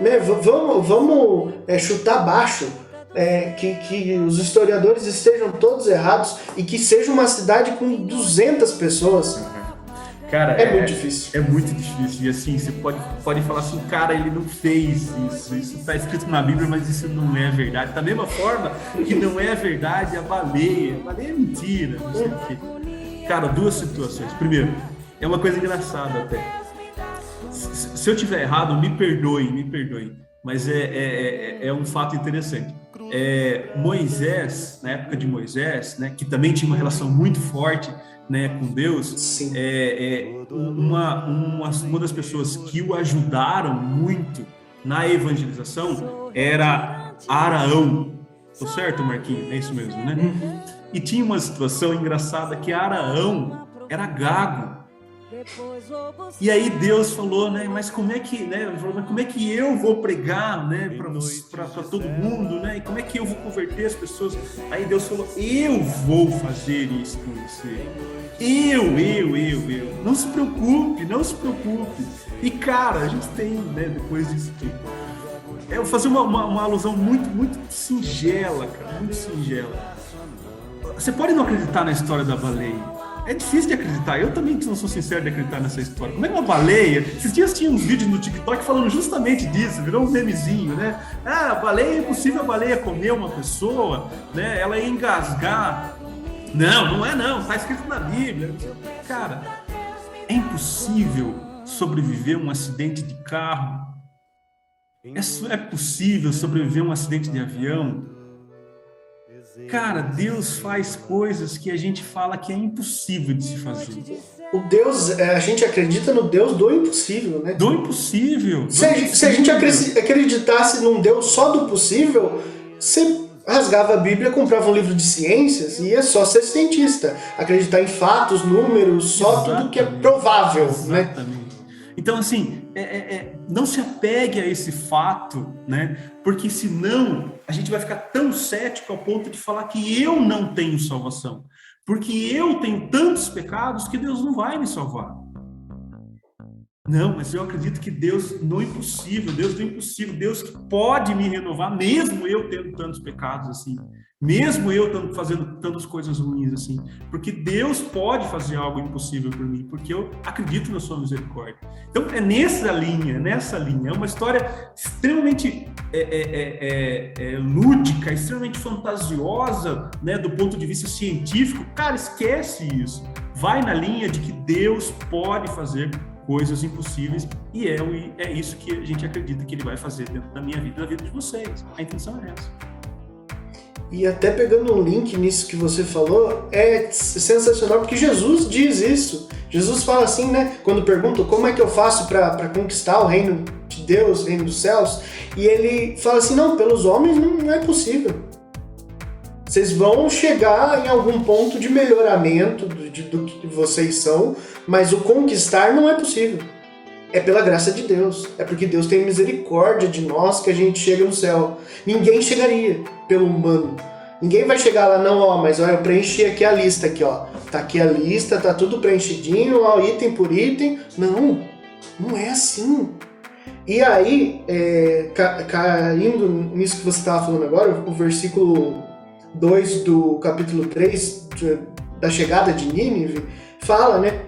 Né? Vamos chutar baixo. Que os historiadores estejam todos errados e que seja uma cidade com 200 pessoas. Cara, é muito difícil. É muito difícil. E assim, você pode falar assim, cara, ele não fez isso. Isso está escrito na Bíblia, mas isso não é verdade. Da mesma forma que não é verdade a baleia. A baleia é mentira, não sei o quê. Cara, 2 situações. Primeiro, é uma coisa engraçada até. Se eu tiver errado, me perdoe. Mas é um fato interessante. Moisés, na época de Moisés, né, que também tinha uma relação muito forte né, com Deus, Sim. uma das pessoas que o ajudaram muito na evangelização era Araão. Tô certo, Marquinhos? É isso mesmo, né? E tinha uma situação engraçada que Araão era gago. E aí Deus falou, né? Mas como é que, né? Mas como é que eu vou pregar, né? Para todo mundo, né? E como é que eu vou converter as pessoas? Aí Deus falou: eu vou fazer isso com você. Eu. Não se preocupe, não se preocupe. E cara, a gente tem, né? Depois disso aqui, eu vou fazer uma alusão muito singela, cara, muito singela. Você pode não acreditar na história da baleia. É difícil de acreditar. Eu também não sou sincero de acreditar nessa história. Como é que uma baleia... Esses dias tinha uns vídeos no TikTok falando justamente disso. Virou um memezinho, né? Ah, a baleia, é impossível a baleia comer uma pessoa, né? Ela ia engasgar. Não é não. Tá escrito na Bíblia. Cara, é impossível sobreviver a um acidente de carro. É possível sobreviver a um acidente de avião. Cara, Deus faz coisas que a gente fala que é impossível de se fazer. O Deus, a gente acredita no Deus do impossível, né? Do impossível. Se a gente acreditasse num Deus só do possível, você rasgava a Bíblia, comprava um livro de ciências e ia só ser cientista. Acreditar em fatos, números, só tudo que é provável, né? Então, assim, não se apegue a esse fato, né? Porque senão a gente vai ficar tão cético ao ponto de falar que eu não tenho salvação. Porque eu tenho tantos pecados que Deus não vai me salvar. Não, mas eu acredito que Deus do impossível, Deus que pode me renovar, mesmo eu tendo tantos pecados assim. Mesmo eu fazendo tantas coisas ruins assim, porque Deus pode fazer algo impossível por mim, porque eu acredito na sua misericórdia. Então é nessa linha, é uma história extremamente lúdica, extremamente fantasiosa, né, do ponto de vista científico. Cara, esquece isso. Vai na linha de que Deus pode fazer coisas impossíveis e é isso que a gente acredita que Ele vai fazer dentro da minha vida e da vida de vocês. A intenção é essa. E até pegando um link nisso que você falou, é sensacional, porque Jesus diz isso. Jesus fala assim, né? Quando perguntam como é que eu faço para conquistar o reino de Deus, o reino dos céus, e ele fala assim, não, pelos homens não é possível. Vocês vão chegar em algum ponto de melhoramento do que vocês são, mas o conquistar não é possível. É pela graça de Deus. É porque Deus tem misericórdia de nós que a gente chega no céu. Ninguém chegaria pelo humano. Ninguém vai chegar lá, não, ó, mas ó, eu preenchi aqui a lista, aqui, ó. Tá aqui a lista, tá tudo preenchidinho, ó, item por item. Não é assim. E aí, caindo nisso que você estava falando agora, o versículo 2 do capítulo 3, da chegada de Nínive, fala, né?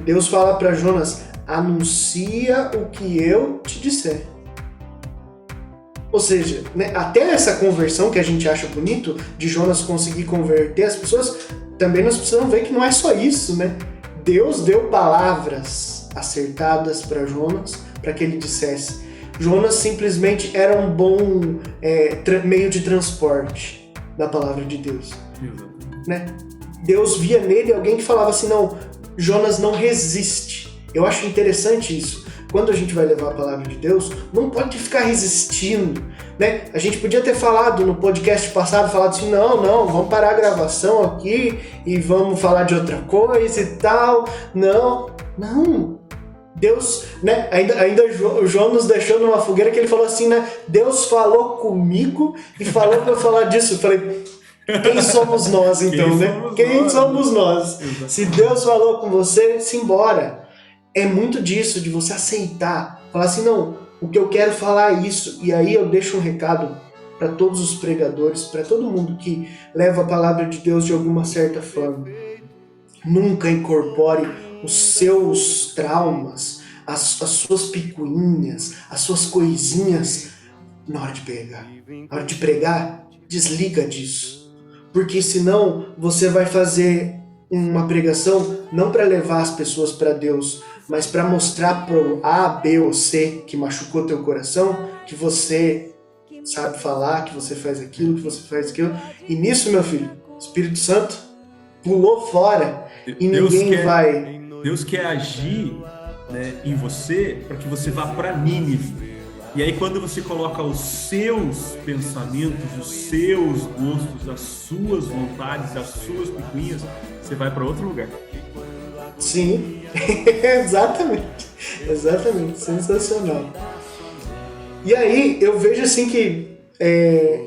Deus fala para Jonas, anuncia o que eu te disser. Ou seja, né, até essa conversão que a gente acha bonito, de Jonas conseguir converter as pessoas, também nós precisamos ver que não é só isso, né? Deus deu palavras acertadas para Jonas, para que ele dissesse. Jonas simplesmente era um bom meio de transporte da palavra de Deus. Né? Deus via nele alguém que falava assim, não, Jonas não resiste. Eu acho interessante isso. Quando a gente vai levar a palavra de Deus, não pode ficar resistindo, né? A gente podia ter falado no podcast passado, falado assim, não, vamos parar a gravação aqui e vamos falar de outra coisa e tal. Não. Deus, né? Ainda o João nos deixou numa fogueira que ele falou assim, né? Deus falou comigo e falou para eu falar disso. Eu falei, quem somos nós então, né? Quem somos nós? Se Deus falou com você, simbora. É muito disso, de você aceitar, falar assim, não, o que eu quero falar é isso. E aí eu deixo um recado para todos os pregadores, para todo mundo que leva a palavra de Deus de alguma certa forma. Nunca incorpore os seus traumas, as suas picuinhas, as suas coisinhas na hora de pregar. Na hora de pregar, desliga disso. Porque senão você vai fazer uma pregação não para levar as pessoas para Deus, mas para mostrar para o A, B ou C que machucou teu coração, que você sabe falar, que você faz aquilo, que você faz aquilo. E nisso, meu filho, o Espírito Santo pulou fora e ninguém vai... Deus quer agir, né, em você para que você vá para Nínive. E aí quando você coloca os seus pensamentos, os seus gostos, as suas vontades, as suas picuinhas, você vai para outro lugar. Sim, exatamente, sensacional. E aí eu vejo assim que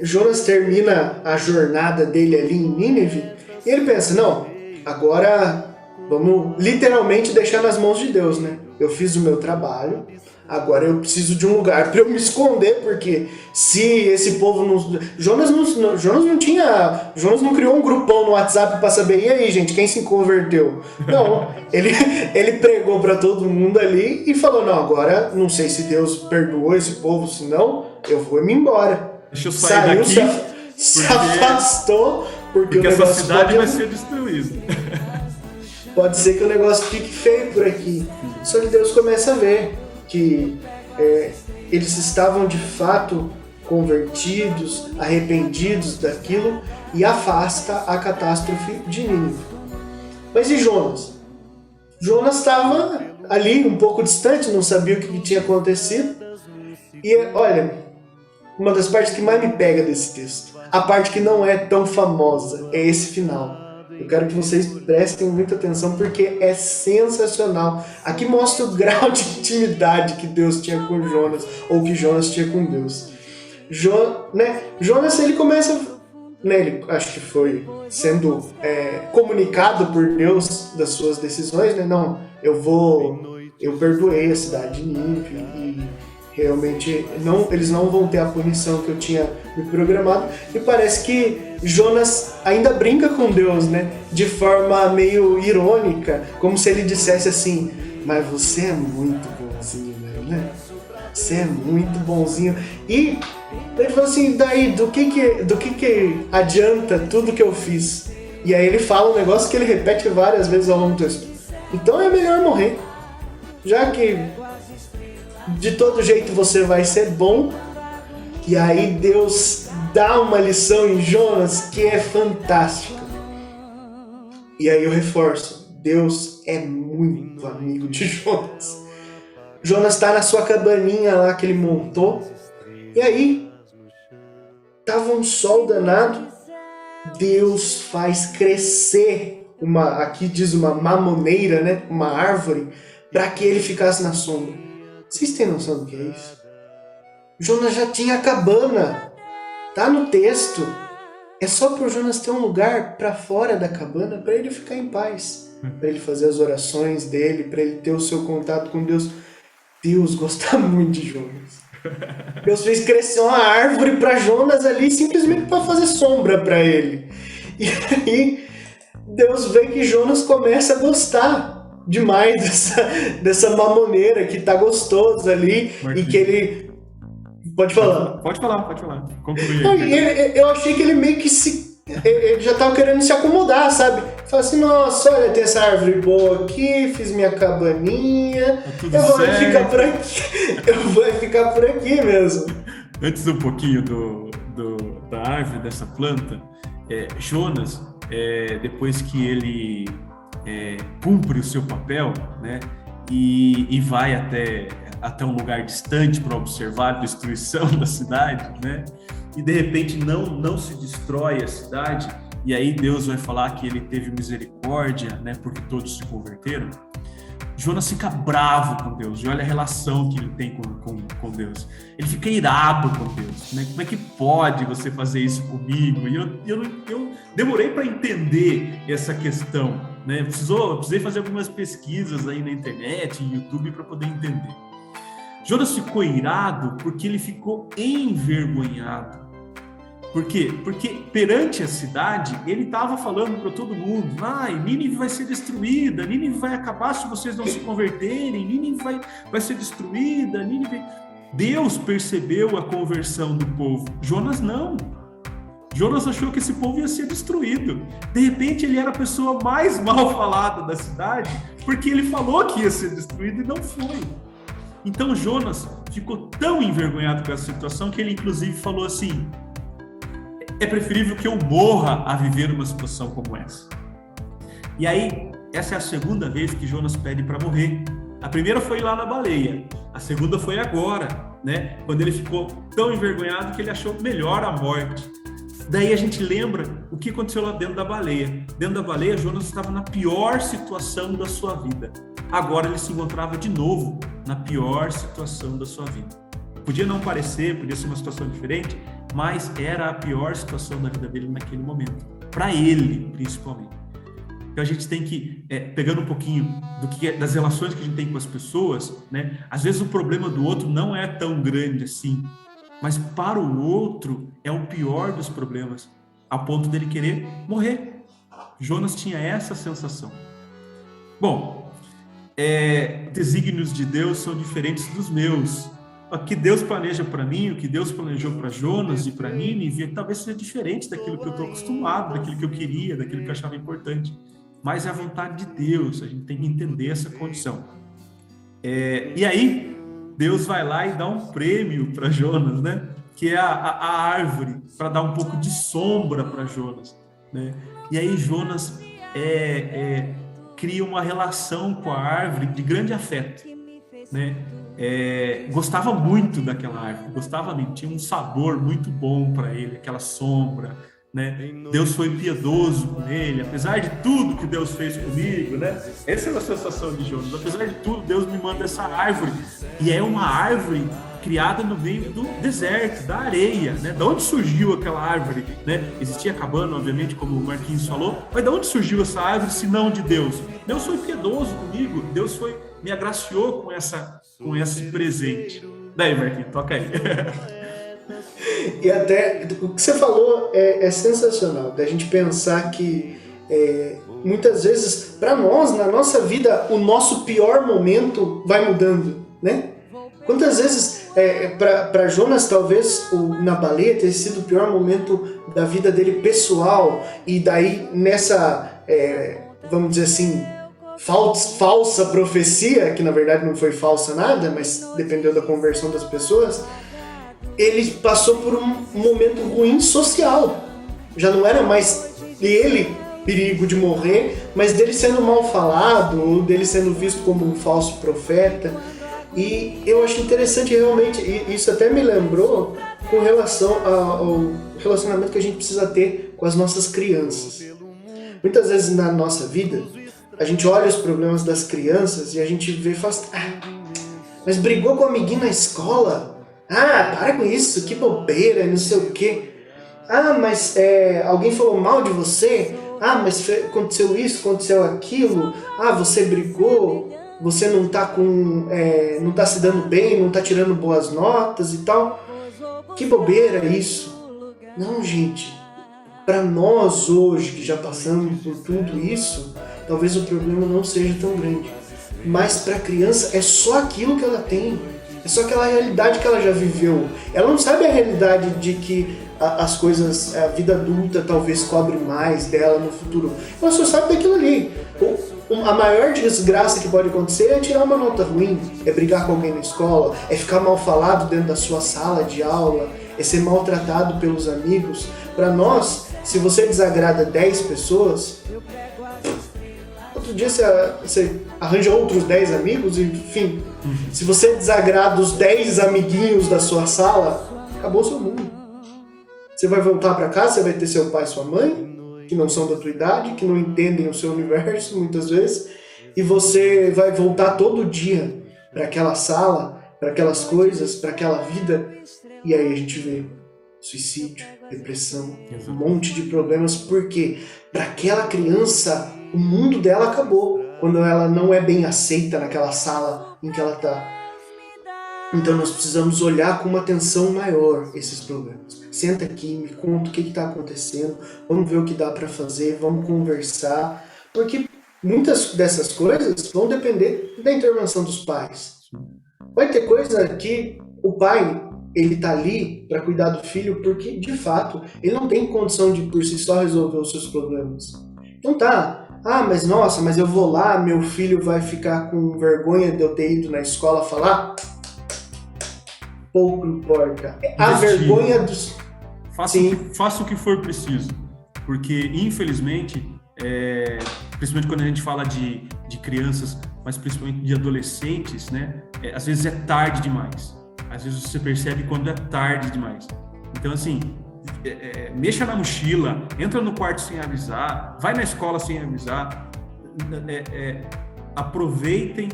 Jonas termina a jornada dele ali em Nínive e ele pensa, não, agora vamos literalmente deixar nas mãos de Deus, né? Eu fiz o meu trabalho, agora eu preciso de um lugar para eu me esconder, porque se esse povo não... Jonas não criou um grupão no WhatsApp para saber, e aí, gente, quem se converteu? Não, ele pregou para todo mundo ali e falou, não, agora não sei se Deus perdoou esse povo, se não, eu vou me embora. Deixa eu sair daqui, se afastou, porque essa cidade vai ser destruída. Pode ser que o negócio fique feio por aqui. Só que Deus começa a ver que eles estavam de fato convertidos, arrependidos daquilo e afasta a catástrofe de Nínive. Mas e Jonas? Jonas estava ali um pouco distante, não sabia o que tinha acontecido. E olha, uma das partes que mais me pega desse texto, a parte que não é tão famosa, é esse final. Eu quero que vocês prestem muita atenção porque é sensacional. Aqui mostra o grau de intimidade que Deus tinha com Jonas, ou que Jonas tinha com Deus. Jonas, ele começa, ele acho que foi sendo comunicado por Deus das suas decisões, né? Não, eu perdoei a cidade de Nínive e realmente eles não vão ter a punição que eu tinha me programado. E parece que Jonas ainda brinca com Deus, né? De forma meio irônica, como se ele dissesse assim, mas você é muito bonzinho, né? Você é muito bonzinho. E ele falou assim, daí, do que adianta tudo que eu fiz? E aí ele fala um negócio que ele repete várias vezes ao longo do texto. Então é melhor morrer, já que de todo jeito você vai ser bom. E aí Deus dá uma lição em Jonas que é fantástica. E aí eu reforço, Deus é muito amigo de Jonas. Jonas está na sua cabaninha lá que ele montou. E aí tava um sol danado. Deus faz crescer aqui diz uma mamoneira, né? Uma árvore, para que ele ficasse na sombra. Vocês têm noção do que é isso? Jonas já tinha a cabana. Tá no texto. É só para o Jonas ter um lugar para fora da cabana para ele ficar em paz. Para ele fazer as orações dele, para ele ter o seu contato com Deus. Deus gosta muito de Jonas. Deus fez crescer uma árvore para Jonas ali simplesmente para fazer sombra para ele. E aí Deus vê que Jonas começa a gostar demais dessa mamoneira, que tá gostoso ali. Marquinhos. E que ele... Pode falar. Pode falar. Concluir. Eu achei que ele meio que ele já tava querendo se acomodar, sabe? Fala assim, nossa, olha, tem essa árvore boa aqui, fiz minha cabaninha, eu vou ficar por aqui mesmo. Antes um pouquinho da árvore, dessa planta, Jonas, depois que ele cumpre o seu papel, né, e vai até um lugar distante para observar a destruição da cidade, né, e de repente não se destrói a cidade, e aí Deus vai falar que ele teve misericórdia, né, porque todos se converteram. Jonas fica bravo com Deus, e olha a relação que ele tem com Deus. Ele fica irado com Deus, né? Como é que pode você fazer isso comigo? E eu demorei para entender essa questão, né? Precisei fazer algumas pesquisas aí na internet, no YouTube, para poder entender. Jonas ficou irado porque ele ficou envergonhado. Por quê? Porque perante a cidade, ele estava falando para todo mundo, Nínive vai ser destruída, Nínive vai acabar se vocês não se converterem, Nínive vai ser destruída, Nínive... Deus percebeu a conversão do povo, Jonas não. Jonas achou que esse povo ia ser destruído. De repente, ele era a pessoa mais mal falada da cidade, porque ele falou que ia ser destruído e não foi. Então, Jonas ficou tão envergonhado com essa situação que ele, inclusive, falou assim: é preferível que eu morra a viver uma situação como essa. E aí, essa é a segunda vez que Jonas pede para morrer. A primeira foi lá na baleia, a segunda foi agora, né? Quando ele ficou tão envergonhado que ele achou melhor a morte. Daí a gente lembra o que aconteceu lá dentro da baleia. Dentro da baleia, Jonas estava na pior situação da sua vida. Agora ele se encontrava de novo na pior situação da sua vida. Podia não parecer, podia ser uma situação diferente, mas era a pior situação da vida dele naquele momento. Para ele, principalmente. Então a gente tem que, pegando um pouquinho das relações que a gente tem com as pessoas, né? Às vezes o problema do outro não é tão grande assim, mas para o outro é o pior dos problemas, a ponto dele querer morrer. Jonas tinha essa sensação. Bom, desígnios de Deus são diferentes dos meus. O que Deus planeja para mim, o que Deus planejou para Jonas e para Nínive, talvez seja diferente daquilo que eu estou acostumado, daquilo que eu queria, daquilo que eu achava importante. Mas é a vontade de Deus, a gente tem que entender essa condição. E aí, Deus vai lá e dá um prêmio para Jonas, né? Que é a árvore, para dar um pouco de sombra para Jonas, né? E aí Jonas cria uma relação com a árvore de grande afeto, né? Gostava muito daquela árvore, gostava mesmo, tinha um sabor muito bom para ele, aquela sombra, né? Deus foi piedoso com ele, apesar de tudo que Deus fez comigo, né? Essa é a sensação de Jonas. Apesar de tudo, Deus me manda essa árvore, e é uma árvore criada no meio do deserto, da areia, né? Da onde surgiu aquela árvore, né? Existia cabana, obviamente, como o Marquinhos falou, mas de onde surgiu essa árvore, se não de Deus? Deus foi piedoso comigo, Deus me agraciou com esse presente. Daí, Marquinhos, toca aí. E até o que você falou é sensacional, da gente pensar que muitas vezes, para nós, na nossa vida, o nosso pior momento vai mudando, né? Quantas vezes, para Jonas, talvez na baleia ter sido o pior momento da vida dele pessoal, e daí nessa, vamos dizer assim, falsa profecia, que na verdade não foi falsa nada, mas dependeu da conversão das pessoas, ele passou por um momento ruim social. Já não era mais dele perigo de morrer, mas dele sendo mal falado, ou dele sendo visto como um falso profeta. E eu acho interessante realmente, e isso até me lembrou com relação ao relacionamento que a gente precisa ter com as nossas crianças. Muitas vezes na nossa vida, a gente olha os problemas das crianças e a gente vê e fala assim, mas brigou com o amiguinho na escola? Para com isso, que bobeira, não sei o quê. Mas alguém falou mal de você? Mas aconteceu isso, aconteceu aquilo? Você brigou, você não tá não tá se dando bem, não tá tirando boas notas e tal. Que bobeira isso. Não, gente, para nós hoje, que já passamos por tudo isso, talvez o problema não seja tão grande. Mas para a criança é só aquilo que ela tem. É só aquela realidade que ela já viveu. Ela não sabe a realidade de que as coisas, a vida adulta talvez cobre mais dela no futuro. Ela só sabe daquilo ali. A maior desgraça que pode acontecer é tirar uma nota ruim, é brigar com alguém na escola, é ficar mal falado dentro da sua sala de aula, é ser maltratado pelos amigos. Para nós, se você desagrada 10 pessoas, outro dia você arranja outros 10 amigos, enfim. Se você desagrada os 10 amiguinhos da sua sala, acabou o seu mundo. Você vai voltar para casa, você vai ter seu pai e sua mãe, que não são da tua idade, que não entendem o seu universo muitas vezes, e você vai voltar todo dia para aquela sala, para aquelas coisas, para aquela vida, e aí a gente vê suicídio, depressão, um monte de problemas, porque para aquela criança o mundo dela acabou quando ela não é bem aceita naquela sala em que ela está. Então nós precisamos olhar com uma atenção maior esses problemas. Senta aqui, me conta o que está acontecendo, vamos ver o que dá para fazer, vamos conversar, porque muitas dessas coisas vão depender da intervenção dos pais. Vai ter coisa que o pai, ele está ali para cuidar do filho porque, de fato, ele não tem condição de por si só resolver os seus problemas. Então mas eu vou lá, meu filho vai ficar com vergonha de eu ter ido na escola falar? Pouco importa. A vergonha dos... Faça o que for preciso. Porque, infelizmente, principalmente quando a gente fala de crianças, mas principalmente de adolescentes, né? Às vezes é tarde demais. Às vezes você percebe quando é tarde demais. Então, assim, mexa na mochila, entra no quarto sem avisar, vai na escola sem avisar, aproveitem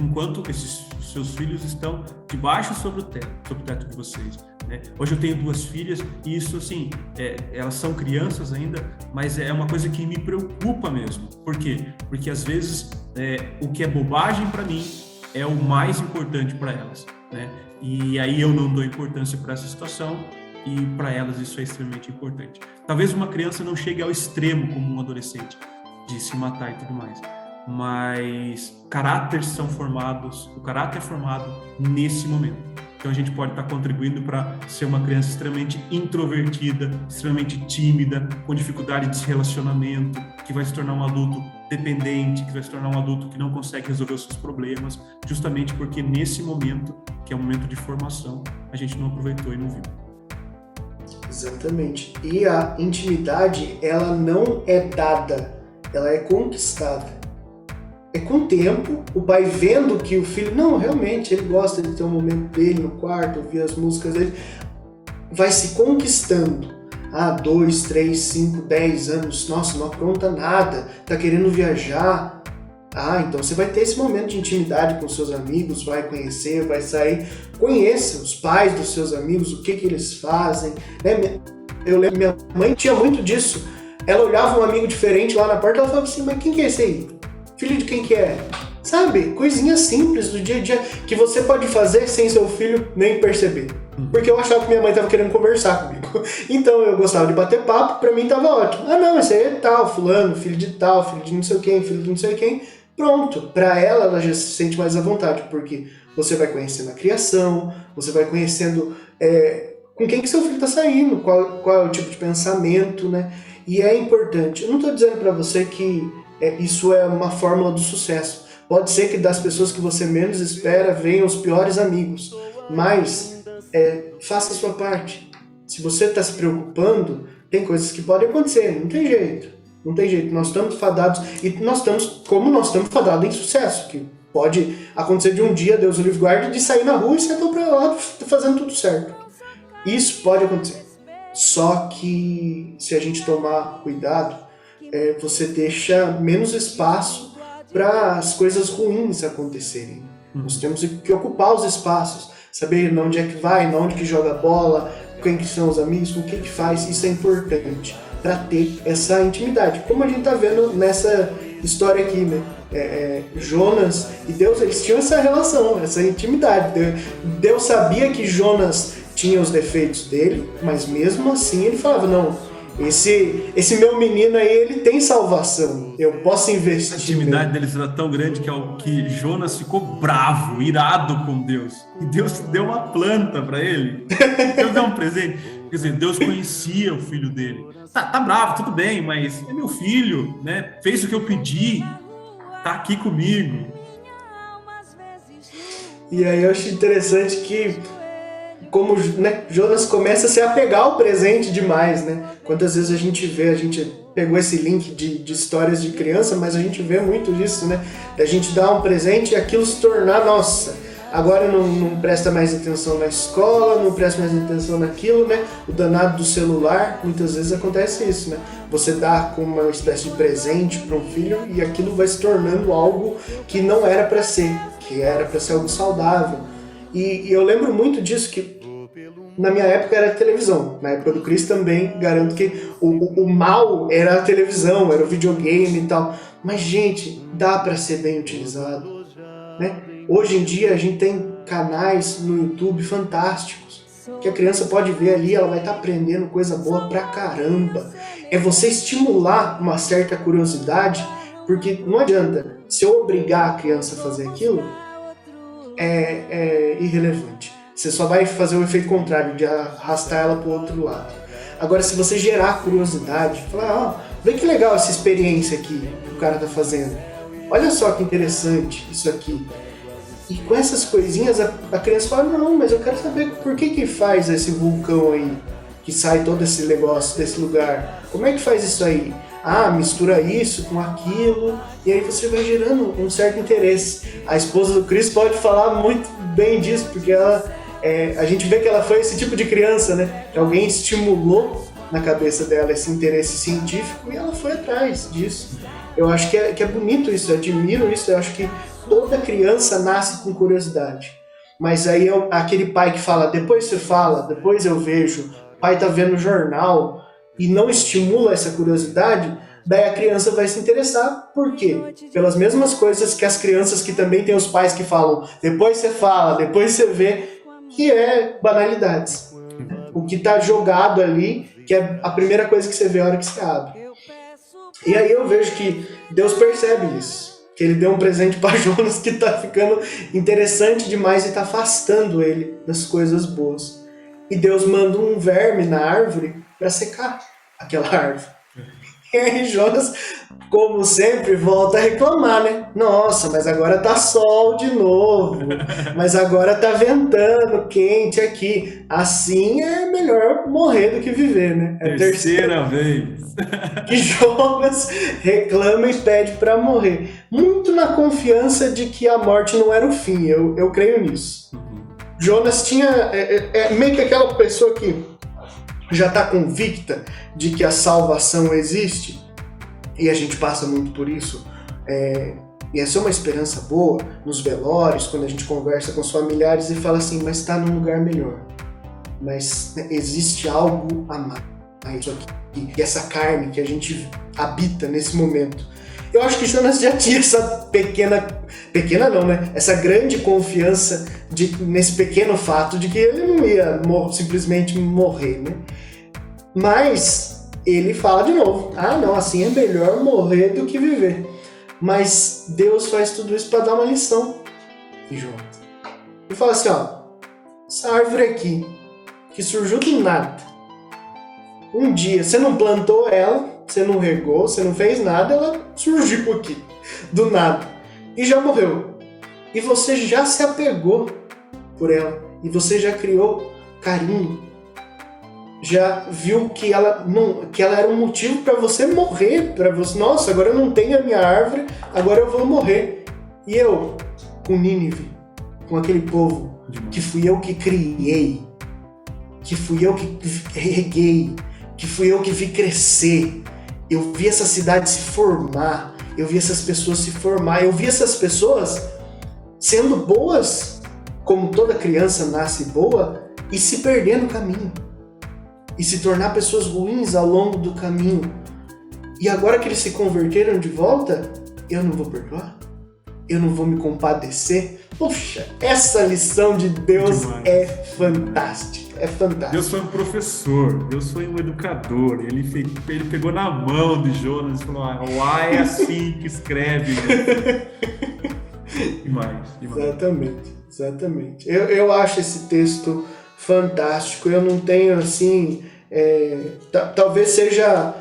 enquanto esses seus filhos estão debaixo sobre o teto de vocês, né? Hoje eu tenho 2 filhas e isso, assim, elas são crianças ainda, mas é uma coisa que me preocupa mesmo. Por quê? Porque às vezes o que é bobagem para mim é o mais importante para elas, né? E aí eu não dou importância para essa situação e para elas isso é extremamente importante. Talvez uma criança não chegue ao extremo como um adolescente de se matar e tudo mais, mas caráteres são formados, o caráter é formado nesse momento. Então a gente pode estar contribuindo para ser uma criança extremamente introvertida, extremamente tímida, com dificuldade de relacionamento, que vai se tornar um adulto dependente, que vai se tornar um adulto que não consegue resolver os seus problemas, justamente porque nesse momento, que é um momento de formação, a gente não aproveitou e não viu. Exatamente. E a intimidade, ela não é dada, ela é conquistada. É com o tempo, o pai vendo que o filho, não, realmente, ele gosta de ter um momento dele no quarto, ouvir as músicas dele, vai se conquistando. 2, 3, 5, 10 anos, nossa, não apronta nada, tá querendo viajar. Então você vai ter esse momento de intimidade com seus amigos, vai conhecer, vai sair, conheça os pais dos seus amigos, o que eles fazem, né? Eu lembro, minha mãe tinha muito disso, ela olhava um amigo diferente lá na porta, ela falava assim, mas quem que é esse aí? Filho de quem que é? Sabe? Coisinhas simples do dia a dia que você pode fazer sem seu filho nem perceber. Porque eu achava que minha mãe estava querendo conversar comigo. Então eu gostava de bater papo, pra mim tava ótimo. Não, esse aí é tal, fulano, filho de tal, filho de não sei quem, filho de não sei quem. Pronto. Pra ela já se sente mais à vontade, porque você vai conhecendo a criação, você vai conhecendo com quem que seu filho está saindo, qual é o tipo de pensamento, né? E é importante. Eu não estou dizendo para você que isso é uma fórmula do sucesso. Pode ser que das pessoas que você menos espera venham os piores amigos, mas faça a sua parte. Se você está se preocupando, tem coisas que podem acontecer, não tem jeito. Não tem jeito, nós estamos fadados, e nós estamos fadados em sucesso, que pode acontecer de um dia, Deus o livre guarde, de sair na rua e você está para lá fazendo tudo certo. Isso pode acontecer. Só que se a gente tomar cuidado, você deixa menos espaço para as coisas ruins acontecerem. Nós temos que ocupar os espaços, saber onde é que vai, onde que joga bola, quem que são os amigos, o que que faz, isso é importante para ter essa intimidade. Como a gente está vendo nessa história aqui, né? Jonas e Deus, eles tinham essa relação, essa intimidade. Deus sabia que Jonas tinha os defeitos dele, mas mesmo assim ele falava, não, esse meu menino aí, ele tem salvação, eu posso investir. A intimidade deles era tão grande que Jonas ficou bravo, irado com Deus, e Deus deu uma planta para ele. Deus deu um presente. Quer dizer, Deus conhecia o filho dele. Tá bravo, tudo bem, mas é meu filho, né? Fez o que eu pedi, tá aqui comigo. E aí eu acho interessante que como, né, Jonas começa a se apegar ao presente demais, né? Quantas vezes a gente pegou esse link de histórias de criança, mas a gente vê muito disso, né? Da gente dar um presente e aquilo se tornar, nossa, agora não presta mais atenção na escola, não presta mais atenção naquilo, né? O danado do celular, muitas vezes acontece isso, né? Você dá como uma espécie de presente para um filho e aquilo vai se tornando algo que não era para ser, que era para ser algo saudável. E eu lembro muito disso, que na minha época era a televisão, na época do Cris também, garanto que o mal era a televisão, era o videogame e tal. Mas, gente, dá para ser bem utilizado, né? Hoje em dia a gente tem canais no YouTube fantásticos, que a criança pode ver ali, ela vai estar aprendendo coisa boa pra caramba. É você estimular uma certa curiosidade, porque não adianta, se eu obrigar a criança a fazer aquilo, é irrelevante. Você só vai fazer o efeito contrário, de arrastar ela para o outro lado. Agora, se você gerar curiosidade, falar, vê que legal essa experiência aqui que o cara tá fazendo. Olha só que interessante isso aqui. E com essas coisinhas, a criança fala, não, mas eu quero saber por que faz esse vulcão aí, que sai todo esse negócio desse lugar. Como é que faz isso aí? mistura isso com aquilo, e aí você vai gerando um certo interesse. A esposa do Chris pode falar muito bem disso, porque a gente vê que ela foi esse tipo de criança, né? Que alguém estimulou na cabeça dela esse interesse científico e ela foi atrás disso. Eu acho que é bonito isso, eu admiro isso, eu acho que toda criança nasce com curiosidade. Mas aí aquele pai que fala, depois você fala, depois eu vejo, o pai tá vendo o jornal e não estimula essa curiosidade, daí a criança vai se interessar. Por quê? Pelas mesmas coisas que as crianças que também têm os pais que falam, depois você fala, depois você vê, que é banalidades. O que tá jogado ali, que é a primeira coisa que você vê a hora que você abre. E aí eu vejo que Deus percebe isso. Que ele deu um presente para Jonas que tá ficando interessante demais e tá afastando ele das coisas boas. E Deus manda um verme na árvore para secar aquela árvore. E aí Jonas, como sempre, volta a reclamar, né? Nossa, mas agora tá sol de novo. Mas agora tá ventando, quente aqui. Assim é melhor morrer do que viver, né? É a terceira vez que Jonas reclama e pede para morrer. Muito na confiança de que a morte não era o fim. Eu creio nisso. Jonas tinha... meio que aquela pessoa que já está convicta de que a salvação existe, e a gente passa muito por isso, e essa é uma esperança boa nos velórios, quando a gente conversa com os familiares e fala assim, mas está num lugar melhor, mas existe algo a mais aqui, e essa carne que a gente habita nesse momento. Eu acho que Jonas já tinha essa pequena não, né? Essa grande confiança nesse pequeno fato de que ele não ia simplesmente morrer, né? Mas ele fala de novo, não, assim é melhor morrer do que viver. Mas Deus faz tudo isso para dar uma lição em Jonas. Ele fala assim, essa árvore aqui, que surgiu do nada, um dia você não plantou ela, você não regou, você não fez nada, ela surgiu aqui, do nada, e já morreu. E você já se apegou por ela, e você já criou carinho, já viu que ela era um motivo para você morrer, para você, nossa, agora eu não tenho a minha árvore, agora eu vou morrer. E eu, com Nínive, com aquele povo, que fui eu que criei, que fui eu que reguei, que fui eu que vi crescer, eu vi essa cidade se formar, eu vi essas pessoas se formar, eu vi essas pessoas sendo boas, como toda criança nasce boa, e se perder no caminho, e se tornar pessoas ruins ao longo do caminho. E agora que eles se converteram de volta, eu não vou perdoar? Eu não vou me compadecer? Poxa, essa lição de Deus é fantástica. É fantástico. Deus foi um professor, Deus foi um educador. Ele pegou na mão de Jonas e falou: é assim que escreve. Demais. Exatamente. Eu acho esse texto fantástico. Eu não tenho assim. Talvez seja.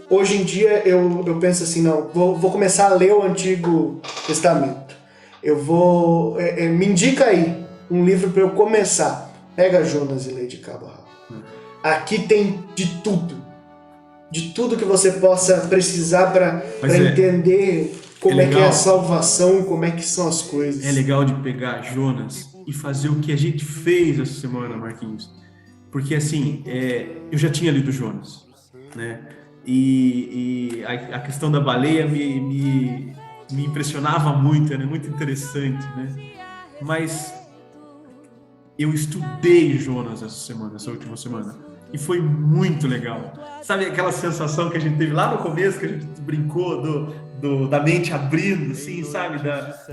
Hoje em dia eu penso assim: não, vou começar a ler o Antigo Testamento. Eu vou. Me indica aí um livro para eu começar. Pega Jonas e lê de cabo a rabo. Aqui tem de tudo. De tudo que você possa precisar para entender como é que é a salvação, como é que são as coisas. É legal de pegar Jonas e fazer o que a gente fez essa semana, Marquinhos. Porque assim, eu já tinha lido Jonas, né? E a questão da baleia me impressionava muito, era muito interessante, né? Mas eu estudei Jonas essa última semana, e foi muito legal. Sabe aquela sensação que a gente teve lá no começo, que a gente brincou da mente abrindo, assim, sabe?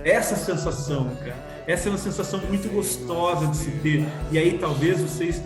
Essa sensação, cara. Essa é uma sensação muito gostosa de se ter. E aí talvez vocês,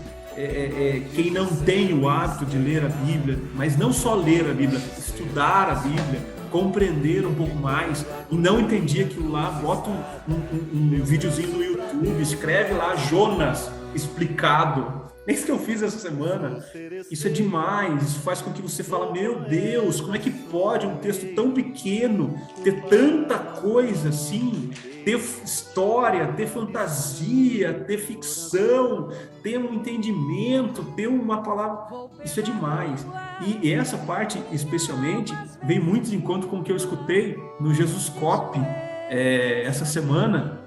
quem não tem o hábito de ler a Bíblia, mas não só ler a Bíblia, estudar a Bíblia, compreender um pouco mais, e não entendia aquilo lá, bota um videozinho no YouTube, escreve lá Jonas explicado, Isso que eu fiz essa semana, isso é demais, isso faz com que você fale, meu Deus, como é que pode um texto tão pequeno ter tanta coisa assim, ter história, ter fantasia, ter ficção, ter um entendimento, ter uma palavra, isso é demais. E essa parte, especialmente, vem muito de encontro com o que eu escutei no Jesus Cop essa semana,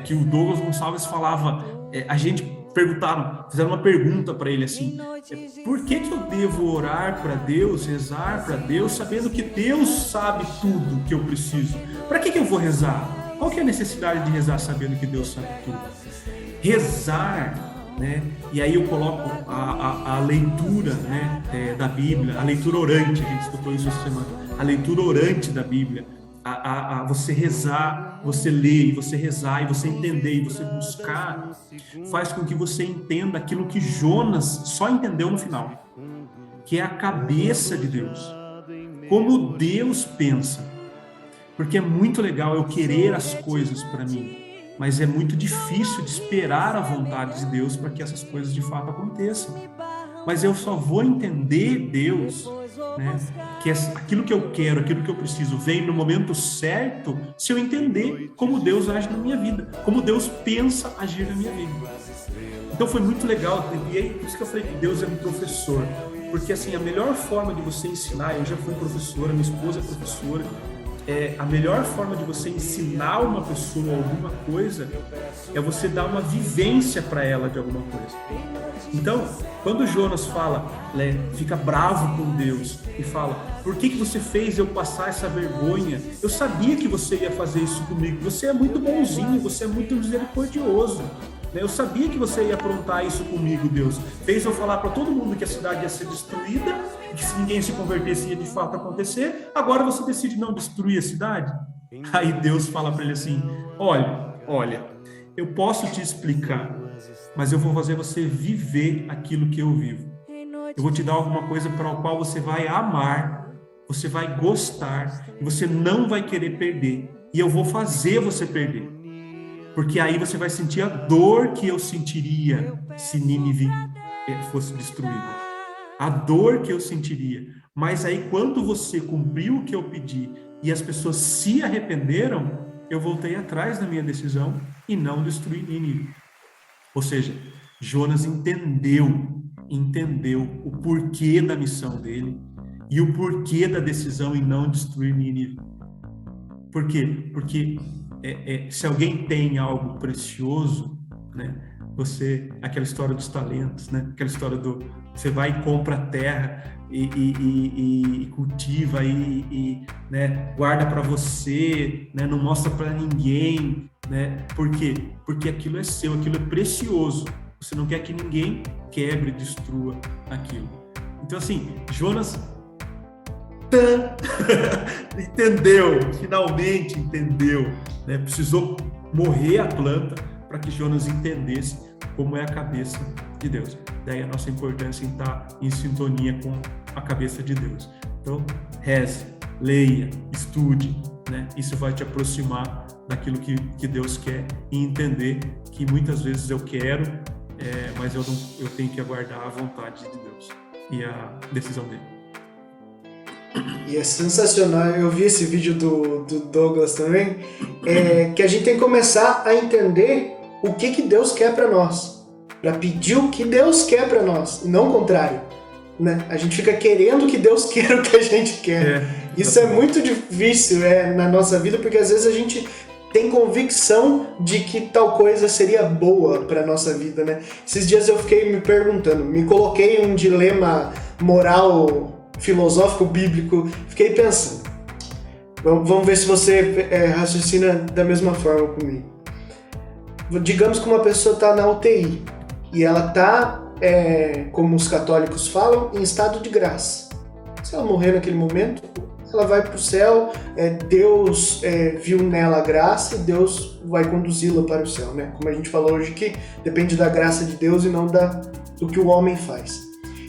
que o Douglas Gonçalves falava, a gente fizeram uma pergunta para ele assim, por que eu devo orar para Deus, rezar para Deus, sabendo que Deus sabe tudo que eu preciso? Para que eu vou rezar? Qual que é a necessidade de rezar sabendo que Deus sabe tudo? Rezar, né? E aí eu coloco a leitura, né, da Bíblia, a leitura orante, a gente escutou isso essa semana, a leitura orante da Bíblia, você rezar, você ler, e você rezar, e você entender, e você buscar, faz com que você entenda aquilo que Jonas só entendeu no final, que é a cabeça de Deus, como Deus pensa. Porque é muito legal eu querer as coisas para mim, mas é muito difícil de esperar a vontade de Deus para que essas coisas de fato aconteçam. Mas eu só vou entender Deus, né, que aquilo que eu quero, aquilo que eu preciso vem no momento certo, se eu entender como Deus age na minha vida, como Deus pensa agir na minha vida. Então foi muito legal, e aí por isso que eu falei que Deus é um professor, porque assim, a melhor forma de você ensinar, eu já fui professora, minha esposa é professora, a melhor forma de você ensinar uma pessoa alguma coisa é você dar uma vivência para ela de alguma coisa. Então, quando Jonas fala, fica bravo com Deus e fala, por que você fez eu passar essa vergonha? Eu sabia que você ia fazer isso comigo, você é muito bonzinho, você é muito misericordioso. Eu sabia que você ia aprontar isso comigo, Deus. Fez eu falar para todo mundo que a cidade ia ser destruída, que se ninguém se convertesse ia de fato acontecer. Agora você decide não destruir a cidade? Aí Deus fala para ele assim, olha, eu posso te explicar, mas eu vou fazer você viver aquilo que eu vivo. Eu vou te dar alguma coisa para a qual você vai amar, você vai gostar, e você não vai querer perder. E eu vou fazer você perder. Porque aí você vai sentir a dor que eu sentiria se Nínive fosse destruída. A dor que eu sentiria. Mas aí quando você cumpriu o que eu pedi e as pessoas se arrependeram, eu voltei atrás da minha decisão e não destruí Nínive. Ou seja, Jonas entendeu o porquê da missão dele e o porquê da decisão em não destruir Nínive. Por quê? Porque se alguém tem algo precioso, né, aquela história dos talentos, né, aquela história você vai e compra a terra e cultiva né, guarda para você, né, não mostra para ninguém, né, por quê? Porque aquilo é seu, aquilo é precioso, você não quer que ninguém quebre e destrua aquilo. Então assim, Jonas finalmente entendeu, né? Precisou morrer a planta para que Jonas entendesse como é a cabeça de Deus. Daí a nossa importância em estar em sintonia com a cabeça de Deus. Então, reze, leia, estude, né? Isso vai te aproximar daquilo que Deus quer e entender que muitas vezes eu quero, mas eu tenho que aguardar a vontade de Deus e a decisão dele. E é sensacional, eu vi esse vídeo do Douglas também, que a gente tem que começar a entender o que Deus quer para nós, para pedir o que Deus quer para nós, e não o contrário, né? A gente fica querendo que Deus queira o que a gente quer. Isso é muito difícil na nossa vida, porque às vezes a gente tem convicção de que tal coisa seria boa para nossa vida, né? Esses dias eu fiquei me perguntando, me coloquei em um dilema moral, filosófico, bíblico, fiquei pensando. Vamos ver se você raciocina da mesma forma comigo. Digamos que uma pessoa está na UTI e ela está, como os católicos falam, em estado de graça. Se ela morrer naquele momento, ela vai para o céu, Deus viu nela a graça e Deus vai conduzi-la para o céu, né? Como a gente falou hoje, que depende da graça de Deus e não do que o homem faz.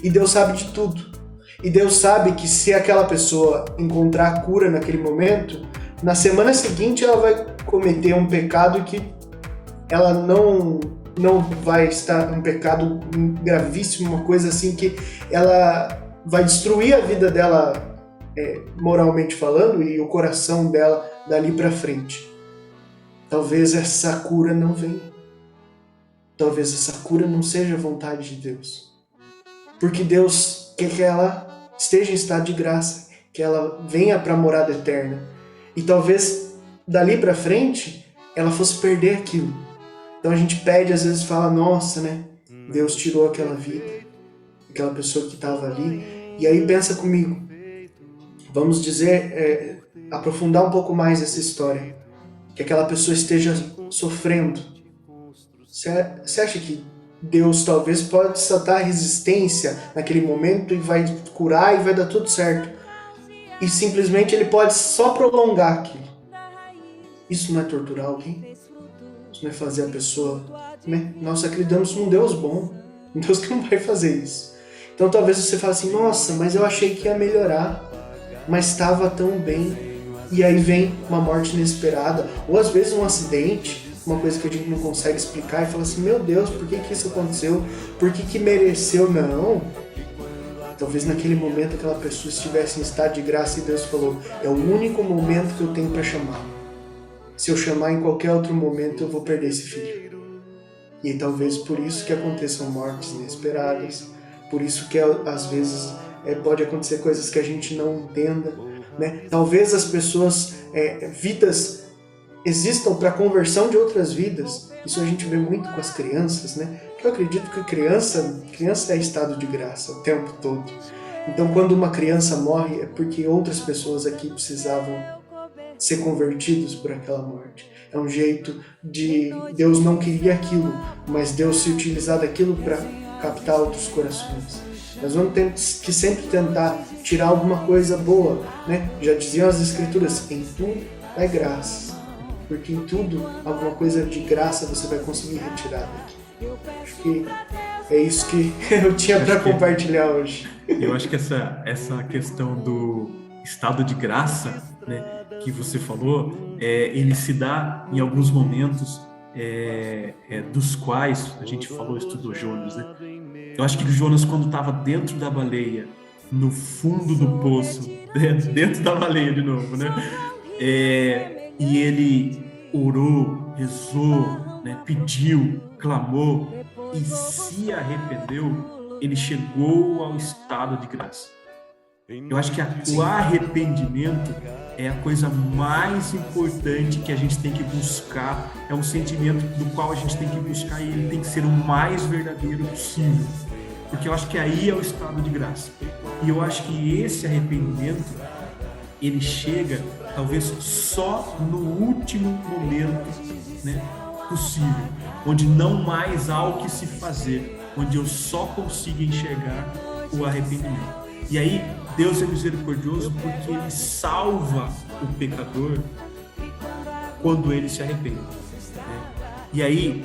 E Deus sabe de tudo. E Deus sabe que se aquela pessoa encontrar cura naquele momento, na semana seguinte ela vai cometer um pecado que ela não não vai estar um pecado gravíssimo, uma coisa assim que ela vai destruir a vida dela, moralmente falando, e o coração dela dali para frente. Talvez essa cura não venha. Talvez essa cura não seja a vontade de Deus. Porque Deus quer que ela esteja em estado de graça, que ela venha para a morada eterna. E talvez dali para frente ela fosse perder aquilo. Então a gente pede, às vezes fala, nossa, né? Deus tirou aquela vida, aquela pessoa que estava ali. E aí pensa comigo, vamos dizer, aprofundar um pouco mais essa história. Que aquela pessoa esteja sofrendo. Você acha que Deus talvez pode saltar a resistência naquele momento e vai curar e vai dar tudo certo? E simplesmente ele pode só prolongar aquilo. Isso não é torturar alguém? Isso não é fazer a pessoa... Né? Nós acreditamos num Deus bom, um Deus que não vai fazer isso. Então talvez você fale assim, nossa, mas eu achei que ia melhorar, mas estava tão bem. E aí vem uma morte inesperada, ou às vezes um acidente, uma coisa que a gente não consegue explicar e fala assim, meu Deus, por que isso aconteceu? Por que mereceu? Não. Talvez naquele momento aquela pessoa estivesse em estado de graça e Deus falou, é o único momento que eu tenho para chamar. Se eu chamar em qualquer outro momento, eu vou perder esse filho. E talvez por isso que aconteçam mortes inesperadas, por isso que às vezes pode acontecer coisas que a gente não entenda, né? Talvez as pessoas, vidas existam para a conversão de outras vidas. Isso a gente vê muito com as crianças, né? Porque eu acredito que criança é estado de graça o tempo todo. Então quando uma criança morre é porque outras pessoas aqui precisavam ser convertidos por aquela morte. É um jeito de... Deus não queria aquilo, mas Deus se utilizar daquilo para captar outros corações. Nós vamos ter que sempre tentar tirar alguma coisa boa, né? Já diziam as Escrituras, em tudo é graça. Porque em tudo, alguma coisa de graça você vai conseguir retirar daqui. Acho que é isso que eu tinha para compartilhar hoje. Eu acho que essa questão do estado de graça, né, que você falou, ele se dá em alguns momentos dos quais a gente falou, estudou Jonas, né? Eu acho que Jonas, quando estava dentro da baleia, no fundo do poço, dentro da baleia de novo, né? E ele orou, rezou, né, pediu, clamou e se arrependeu, ele chegou ao estado de graça. Eu acho que o arrependimento é a coisa mais importante que a gente tem que buscar, é um sentimento do qual a gente tem que buscar e ele tem que ser o mais verdadeiro possível, porque eu acho que aí é o estado de graça. E eu acho que esse arrependimento, ele chega talvez só no último momento, né, possível, onde não mais há o que se fazer, onde eu só consigo enxergar o arrependimento. E aí Deus é misericordioso porque ele salva o pecador quando ele se arrepende, né? E aí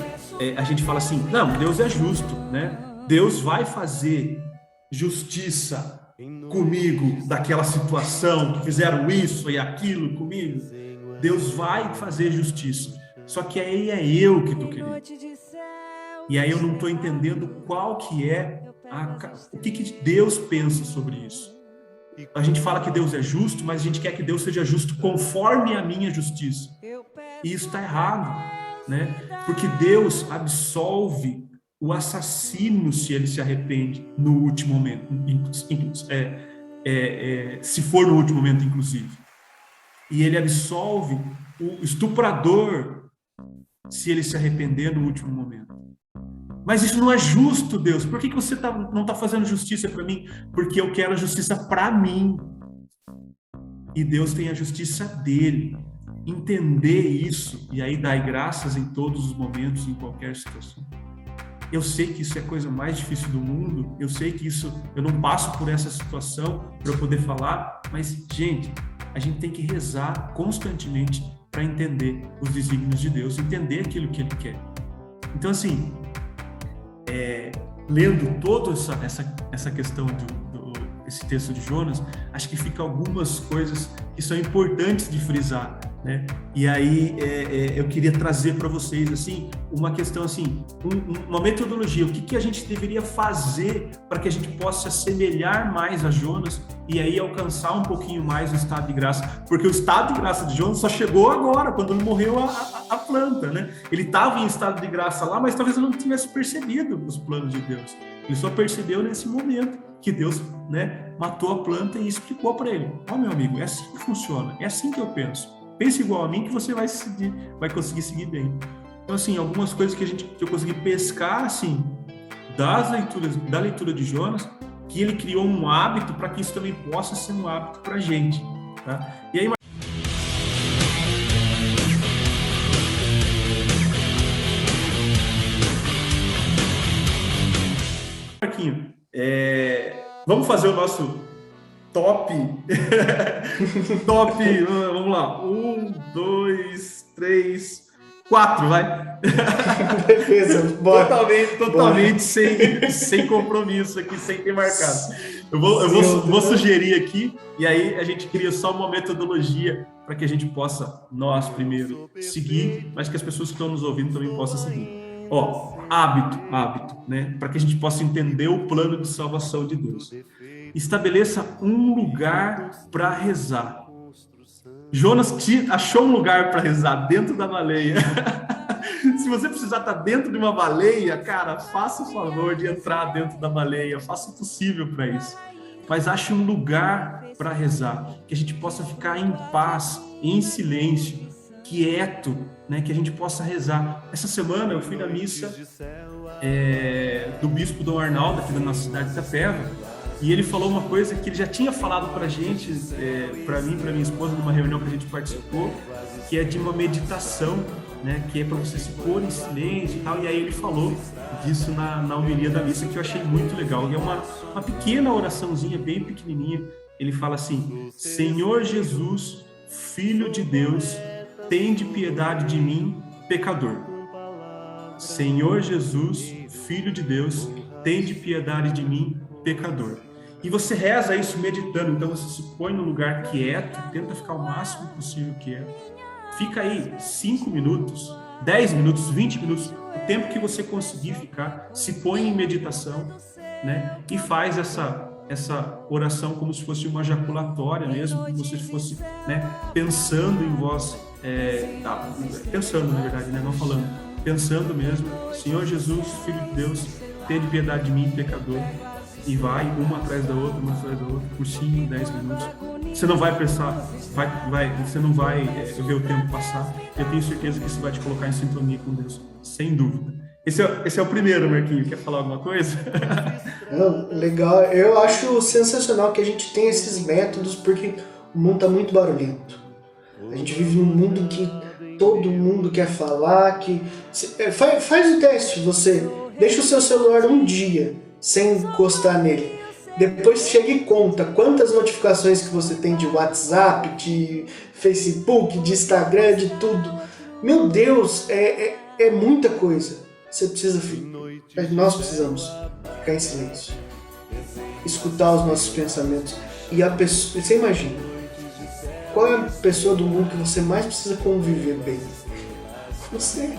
a gente fala assim, não, Deus é justo, né? Deus vai fazer justiça comigo daquela situação, que fizeram isso e aquilo comigo. Deus vai fazer justiça. Só que aí é eu que estou querendo. E aí eu não estou entendendo qual que é, o que Deus pensa sobre isso. A gente fala que Deus é justo, mas a gente quer que Deus seja justo conforme a minha justiça. E isso está errado, né? Porque Deus absolve o assassino se ele se arrepende no último momento, se for no último momento, inclusive. E ele absolve o estuprador se ele se arrepender no último momento. Mas isso não é justo, Deus. Por que você não está fazendo justiça para mim? Porque eu quero a justiça para mim. E Deus tem a justiça dele. Entender isso e aí dar graças em todos os momentos, em qualquer situação. Eu sei que isso é a coisa mais difícil do mundo. Eu sei que eu não passo por essa situação para eu poder falar. Mas, gente, a gente tem que rezar constantemente para entender os desígnios de Deus, entender aquilo que Ele quer. Então, assim, lendo toda essa questão esse texto de Jonas, acho que fica algumas coisas que são importantes de frisar. né? E aí eu queria trazer para vocês assim uma questão assim, uma metodologia, o que a gente deveria fazer para que a gente possa se assemelhar mais a Jonas e aí alcançar um pouquinho mais o estado de graça, porque o estado de graça de Jonas só chegou agora, quando morreu a planta, né? Ele estava em estado de graça lá, mas talvez ele não tivesse percebido os planos de Deus. Ele só percebeu nesse momento que Deus, né, matou a planta e explicou para ele: ó, meu amigo, é assim que funciona, é assim que eu penso. Pense igual a mim que você vai conseguir seguir bem. Então, assim, algumas coisas que eu consegui pescar, assim, da leitura de Jonas, que ele criou um hábito para que isso também possa ser um hábito para a gente, tá? E aí, Marquinho, vamos fazer o nosso top. Top, vamos lá. 1, 2, 3, 4, vai. Beleza, bora. Totalmente sem compromisso aqui, sem ter marcado. Eu vou sugerir aqui, e aí a gente cria só uma metodologia para que a gente possa, nós primeiro, seguir, mas que as pessoas que estão nos ouvindo também possam seguir. Ó, hábito, né? Para que a gente possa entender o plano de salvação de Deus. Estabeleça um lugar para rezar. Jonas achou um lugar para rezar dentro da baleia. Se você precisar estar dentro de uma baleia, cara, faça o favor de entrar dentro da baleia, faça o possível para isso. Mas ache um lugar para rezar, que a gente possa ficar em paz, em silêncio, quieto, né? Que a gente possa rezar. Essa semana eu fui na missa do bispo Dom Arnaldo, aqui da nossa cidade de Itapeva, e ele falou uma coisa que ele já tinha falado para a gente, para mim e para minha esposa, numa reunião que a gente participou, que é de uma meditação, né, que é para você se pôr em silêncio e tal. E aí ele falou disso na homilia da missa, que eu achei muito legal. E é uma pequena oraçãozinha, bem pequenininha. Ele fala assim: Senhor Jesus, Filho de Deus, tende piedade de mim, pecador. Senhor Jesus, Filho de Deus, tende piedade de mim, pecador. E você reza isso meditando, então você se põe no lugar quieto, tenta ficar o máximo possível quieto. Fica aí 5 minutos, 10 minutos, 20 minutos, o tempo que você conseguir ficar, se põe em meditação, né? E faz essa oração como se fosse uma jaculatória mesmo, como se fosse, né, pensando em voz, pensando na verdade, né, não falando, pensando mesmo: Senhor Jesus, Filho de Deus, tenha piedade de mim, pecador. E vai uma atrás da outra, por 5, 10 minutos. Você não vai pensar, você não vai ver o tempo passar. Eu tenho certeza que isso vai te colocar em sintonia com Deus, sem dúvida. Esse é o primeiro, Marquinhos. Quer falar alguma coisa? Não, legal. Eu acho sensacional que a gente tenha esses métodos, porque o mundo está muito barulhento. A gente vive num mundo que todo mundo quer falar, que faz o teste, você deixa o seu celular um dia sem encostar nele. Depois chega e conta quantas notificações que você tem de WhatsApp, de Facebook, de Instagram, de tudo. Meu Deus, é muita coisa. Nós precisamos ficar em silêncio, escutar os nossos pensamentos. E a pessoa, você imagina, qual é a pessoa do mundo que você mais precisa conviver bem? Você.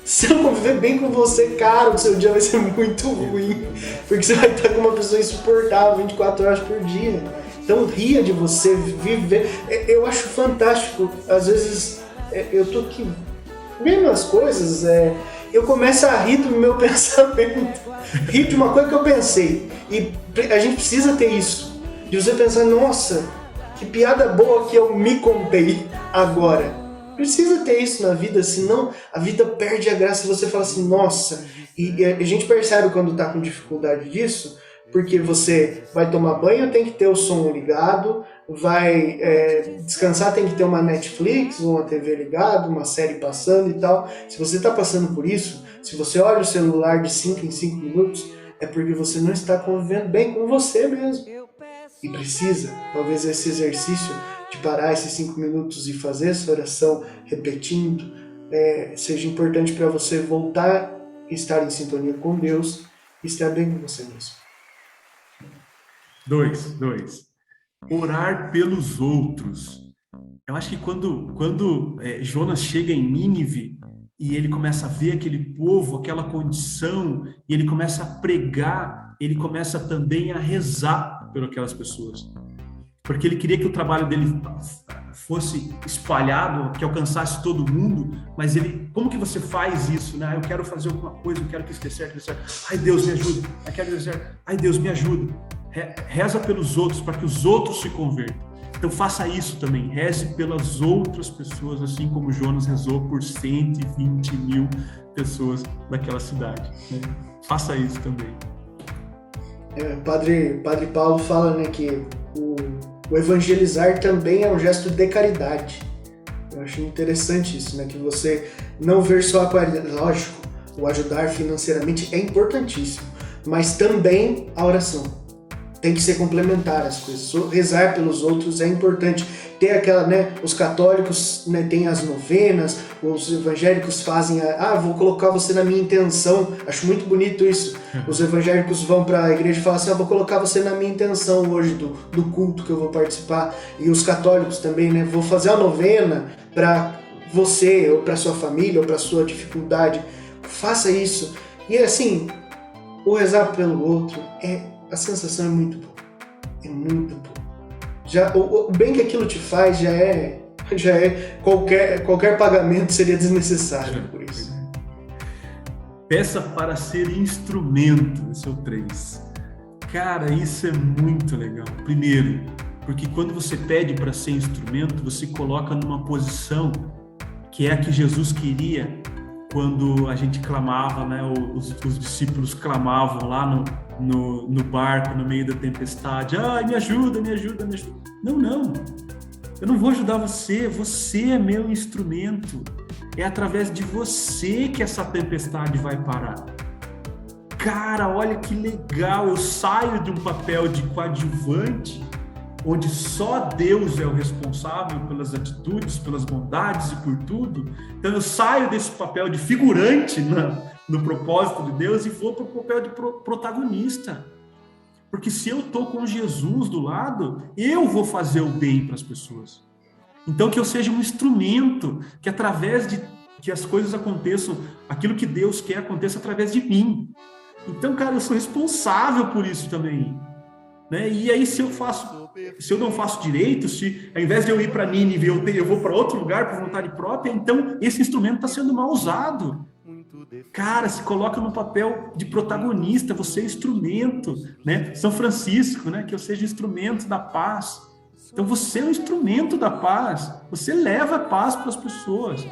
Se eu conviver bem com você, cara, o seu dia vai ser muito ruim, porque você vai estar com uma pessoa insuportável 24 horas por dia. Então ria de você, viver. Eu acho fantástico. Às vezes eu tô aqui vendo as coisas, eu começo a rir do meu pensamento, rir de uma coisa que eu pensei. E a gente precisa ter isso, de você pensar: nossa, que piada boa que eu me contei agora. Precisa ter isso na vida, senão a vida perde a graça e você fala assim: nossa. E a gente percebe quando está com dificuldade disso, porque você vai tomar banho, tem que ter o som ligado, vai descansar, tem que ter uma Netflix, uma TV ligada, uma série passando e tal. Se você está passando por isso, se você olha o celular de 5 em 5 minutos, é porque você não está convivendo bem com você mesmo. E precisa, talvez esse exercício de parar esses 5 minutos e fazer essa oração repetindo, seja importante para você voltar a estar em sintonia com Deus e estar bem com você mesmo. 2. Orar pelos outros. Eu acho que quando Jonas chega em Nínive e ele começa a ver aquele povo, aquela condição, e ele começa a pregar, ele começa também a rezar por aquelas pessoas. Porque ele queria que o trabalho dele fosse espalhado, que alcançasse todo mundo, mas como que você faz isso, né? Eu quero fazer alguma coisa, eu quero que isso dê certo, dê certo. Ai, Deus, me ajuda. Eu quero que dê certo. Ai, Deus, me ajuda. Reza pelos outros, para que os outros se convertam. Então faça isso também, reze pelas outras pessoas, assim como Jonas rezou por 120 mil pessoas daquela cidade, né? Faça isso também. Padre Paulo fala, né, que o evangelizar também é um gesto de caridade. Eu acho interessante isso, né, que você não ver só a qualidade. Lógico, o ajudar financeiramente é importantíssimo, mas também a oração. Tem que ser complementar as coisas. Rezar pelos outros é importante. Ter aquela, né, os católicos, né, têm as novenas, os evangélicos fazem vou colocar você na minha intenção. Acho muito bonito isso. Os evangélicos vão para a igreja e falam assim, vou colocar você na minha intenção hoje do culto que eu vou participar. E os católicos também, né, vou fazer a novena para você, ou para sua família, ou para sua dificuldade. Faça isso. E assim, o rezar pelo outro a sensação é muito boa. É muito boa. Já, o bem que aquilo te faz já é qualquer pagamento seria desnecessário por isso. Peça para ser instrumento, esse é o 3. Cara, isso é muito legal. Primeiro, porque quando você pede para ser instrumento, você coloca numa posição que é a que Jesus queria quando a gente clamava, né? Os discípulos clamavam lá no barco, no meio da tempestade. Ai, me ajuda, me ajuda, me ajuda. Não. Eu não vou ajudar você. Você é meu instrumento. É através de você que essa tempestade vai parar. Cara, olha que legal. Eu saio de um papel de coadjuvante, onde só Deus é o responsável pelas atitudes, pelas bondades e por tudo. Então eu saio desse papel de figurante no propósito de Deus e vou para o papel de protagonista. Porque se eu estou com Jesus do lado, eu vou fazer o bem para as pessoas. Então que eu seja um instrumento, que através de que as coisas aconteçam, aquilo que Deus quer aconteça através de mim. Então, cara, eu sou responsável por isso também. Né? E aí se eu não faço direito, se ao invés de eu ir para Nínive, eu vou para outro lugar por vontade própria, então esse instrumento está sendo mal usado. Cara, se coloca no papel de protagonista, você é instrumento, né? São Francisco, né? Que eu seja instrumento da paz. Então você é um instrumento da paz, você leva a paz para as pessoas,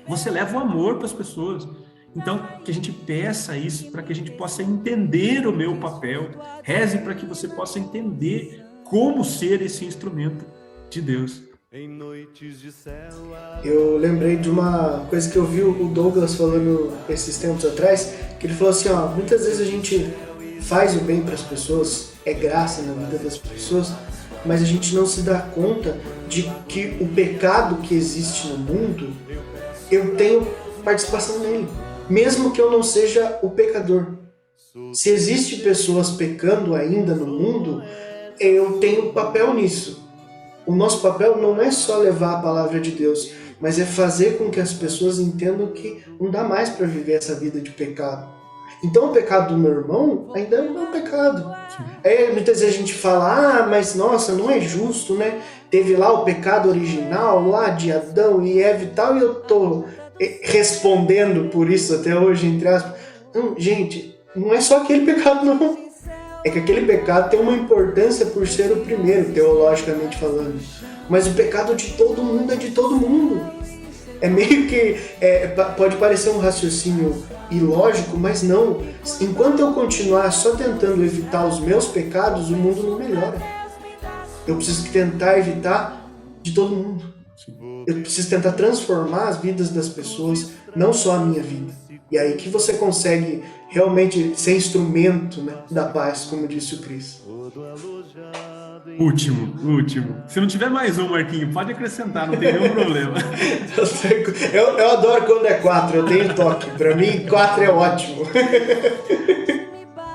você leva o amor para as pessoas. Então, que a gente peça isso para que a gente possa entender o meu papel. Reze para que você possa entender como ser esse instrumento de Deus. Eu lembrei de uma coisa que eu vi o Douglas falando esses tempos atrás, que ele falou assim, muitas vezes a gente faz o bem para as pessoas, é graça na vida das pessoas, mas a gente não se dá conta de que o pecado que existe no mundo, eu tenho participação nele. Mesmo que eu não seja o pecador. Se existem pessoas pecando ainda no mundo, eu tenho papel nisso. O nosso papel não é só levar a palavra de Deus, mas é fazer com que as pessoas entendam que não dá mais para viver essa vida de pecado. Então o pecado do meu irmão ainda é um pecado. Muitas vezes a gente fala, mas nossa, não é justo, né? Teve lá o pecado original, lá de Adão e Eva e tal, e eu tô respondendo por isso até hoje, entre aspas. Não, gente, não é só aquele pecado, não. É que aquele pecado tem uma importância por ser o primeiro, teologicamente falando. Mas o pecado de todo mundo é de todo mundo. É meio que... pode parecer um raciocínio ilógico, mas não. Enquanto eu continuar só tentando evitar os meus pecados, o mundo não melhora. Eu preciso tentar evitar de todo mundo. Eu preciso tentar transformar as vidas das pessoas, não só a minha vida. E aí que você consegue realmente ser instrumento, né, da paz, como disse o Cris. Último. Se não tiver mais um, Marquinho, pode acrescentar, não tem nenhum problema. Eu adoro quando é 4, eu tenho toque. Para mim, 4 é ótimo.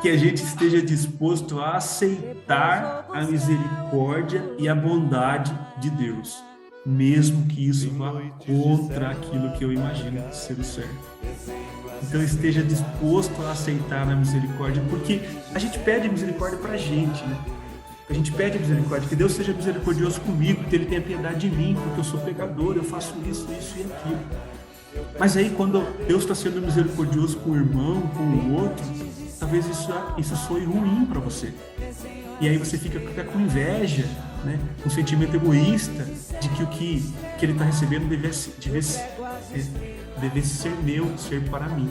Que a gente esteja disposto a aceitar a misericórdia e a bondade de Deus. mesmo que isso vá contra aquilo que eu imagino ser o certo. Então esteja disposto a aceitar a misericórdia, porque a gente pede misericórdia pra gente, né? A gente pede misericórdia, que Deus seja misericordioso comigo, que Ele tenha piedade de mim, porque eu sou pecador, eu faço isso e aquilo. Mas aí quando Deus está sendo misericordioso com o irmão, com o outro, talvez isso soe ruim para você. E aí você fica com inveja, né? Um sentimento egoísta de que o que ele está recebendo deve ser meu, ser para mim.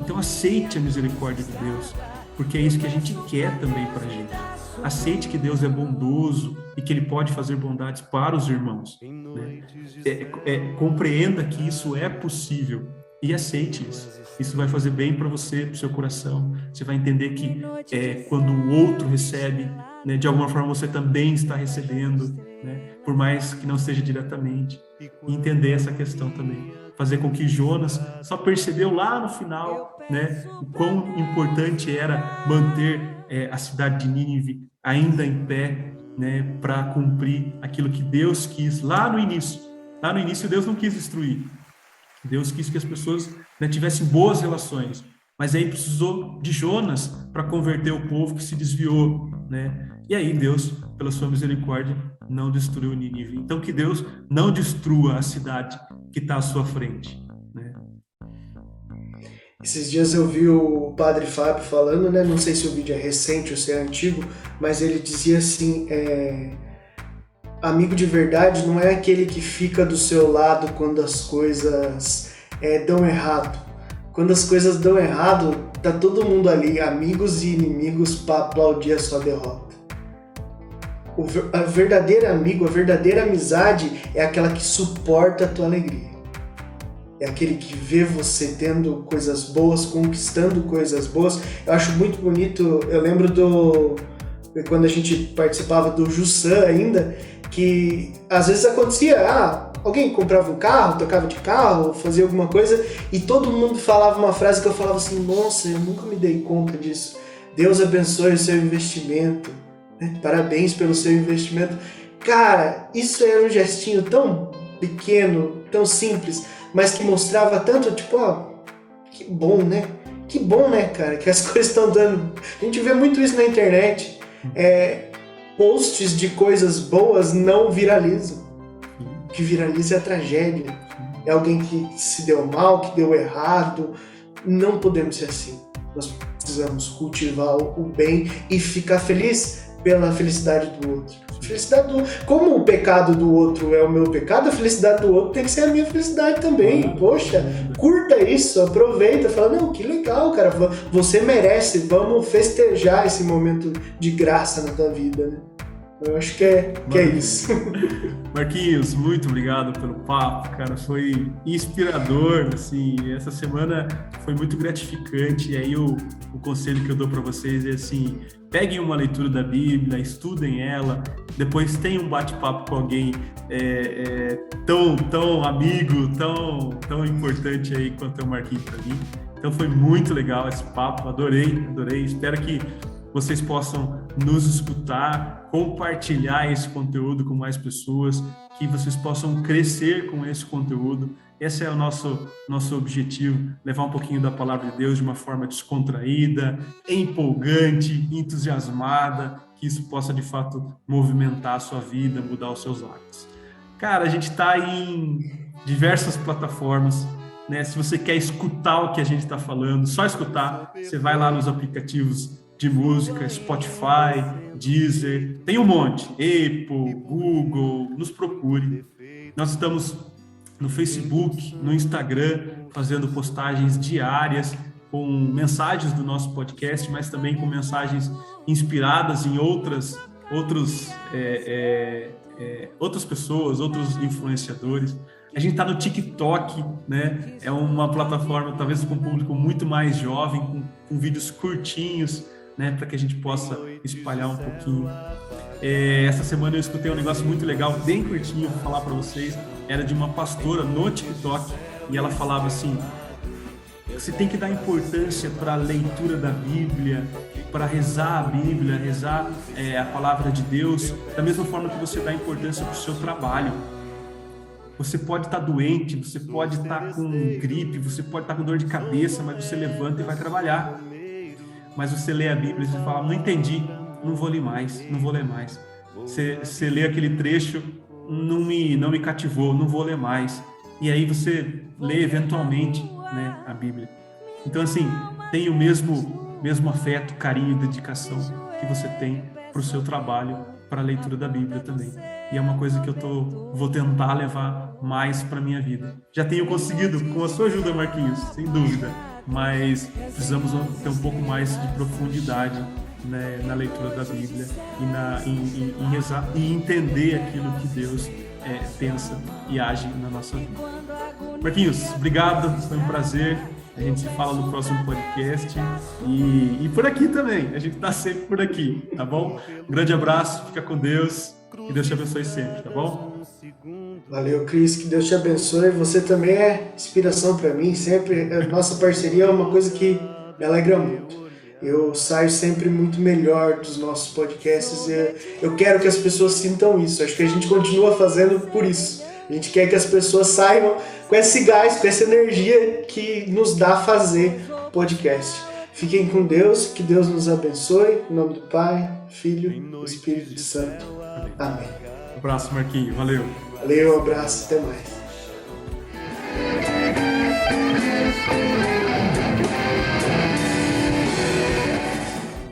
Então aceite a misericórdia de Deus, porque é isso que a gente quer também para a gente. Aceite que Deus é bondoso e que Ele pode fazer bondades para os irmãos, né? Compreenda que isso é possível e aceite isso. Isso vai fazer bem para você, para o seu coração. Você vai entender que quando o outro recebe, né, de alguma forma você também está recebendo, né, por mais que não seja diretamente. E entender essa questão também. Fazer com que Jonas só percebeu lá no final, né, o quão importante era manter a cidade de Nínive ainda em pé, né, para cumprir aquilo que Deus quis lá no início. Lá no início Deus não quis destruir. Deus quis que as pessoas, né, tivessem boas relações, mas aí precisou de Jonas para converter o povo que se desviou, né? E aí Deus, pela sua misericórdia, não destruiu Nínive. Então que Deus não destrua a cidade que está à sua frente, né? Esses dias eu vi o Padre Fábio falando, né? Não sei se o vídeo é recente ou se é antigo, mas ele dizia assim, amigo de verdade não é aquele que fica do seu lado quando as coisas dão errado. Quando as coisas dão errado, tá todo mundo ali, amigos e inimigos, para aplaudir a sua derrota. A verdadeira amigo, a verdadeira amizade é aquela que suporta a tua alegria. É aquele que vê você tendo coisas boas, conquistando coisas boas. Eu acho muito bonito, eu lembro quando a gente participava do Jussan ainda, que às vezes acontecia, alguém comprava um carro, tocava de carro, fazia alguma coisa, e todo mundo falava uma frase que eu falava assim, nossa, eu nunca me dei conta disso. Deus abençoe o seu investimento, né? Parabéns pelo seu investimento. Cara, isso era um gestinho tão pequeno, tão simples, mas que mostrava tanto, tipo, que bom, né? Que bom, né, cara, que as coisas estão dando. A gente vê muito isso na internet. Posts de coisas boas não viralizam. O que viraliza é a tragédia. É alguém que se deu mal, que deu errado. Não podemos ser assim. Nós precisamos cultivar o bem e ficar feliz pela felicidade do outro. Como o pecado do outro é o meu pecado, a felicidade do outro tem que ser a minha felicidade também. Poxa, curta isso, aproveita, fala, não, que legal, cara, você merece, vamos festejar esse momento de graça na tua vida, né? Eu acho que é isso. Marquinhos, muito obrigado pelo papo, cara, foi inspirador, assim, essa semana foi muito gratificante, e aí o conselho que eu dou para vocês é assim, peguem uma leitura da Bíblia, estudem ela, depois tenham um bate-papo com alguém tão amigo, tão importante aí quanto é o Marquinhos para mim. Então foi muito legal esse papo, adorei, espero que vocês possam nos escutar, compartilhar esse conteúdo com mais pessoas, que vocês possam crescer com esse conteúdo. Esse é o nosso objetivo, levar um pouquinho da palavra de Deus de uma forma descontraída, empolgante, entusiasmada, que isso possa, de fato, movimentar a sua vida, mudar os seus hábitos. Cara, a gente está em diversas plataformas, né? Se você quer escutar o que a gente está falando, só escutar, você vai lá nos aplicativos de música, Spotify, Deezer, tem um monte, Apple, Google, nos procure. Nós estamos no Facebook, no Instagram, fazendo postagens diárias com mensagens do nosso podcast, mas também com mensagens inspiradas em outras pessoas, outros influenciadores. A gente está no TikTok, né? É uma plataforma talvez com um público muito mais jovem, com vídeos curtinhos, né? Para que a gente possa espalhar um pouquinho. Essa semana eu escutei um negócio muito legal, bem curtinho, vou falar para vocês. Era de uma pastora no TikTok e ela falava assim: você tem que dar importância para a leitura da Bíblia, para rezar a Bíblia, rezar a palavra de Deus, da mesma forma que você dá importância para o seu trabalho. Você pode estar doente, você pode estar com gripe, você pode estar com dor de cabeça, mas você levanta e vai trabalhar. Mas você lê a Bíblia e você fala, não entendi, não vou ler mais, não vou ler mais. Você lê aquele trecho, não me cativou, não vou ler mais. E aí você lê eventualmente, né, a Bíblia. Então, assim, tem o mesmo afeto, carinho e dedicação que você tem para o seu trabalho, para a leitura da Bíblia também. E é uma coisa que vou tentar levar mais para a minha vida. Já tenho conseguido, com a sua ajuda, Marquinhos, sem dúvida. Mas precisamos ter um pouco mais de profundidade, né, na leitura da Bíblia em rezar e entender aquilo que Deus pensa e age na nossa vida. Marquinhos, obrigado, foi um prazer. A gente se fala no próximo podcast e por aqui também. A gente está sempre por aqui, tá bom? Um grande abraço, fica com Deus e Deus te abençoe sempre, tá bom? Valeu, Cris, que Deus te abençoe. Você também é inspiração para mim. Sempre a nossa parceria é uma coisa que me alegra muito. Eu saio sempre muito melhor dos nossos podcasts e eu quero que as pessoas sintam isso. Acho que a gente continua fazendo por isso. A gente quer que as pessoas saiam com esse gás, com essa energia que nos dá fazer podcast. Fiquem com Deus, que Deus nos abençoe. Em nome do Pai, Filho e Espírito Santo. Amém. Um abraço, Marquinhos. Valeu. Valeu, um abraço, até mais.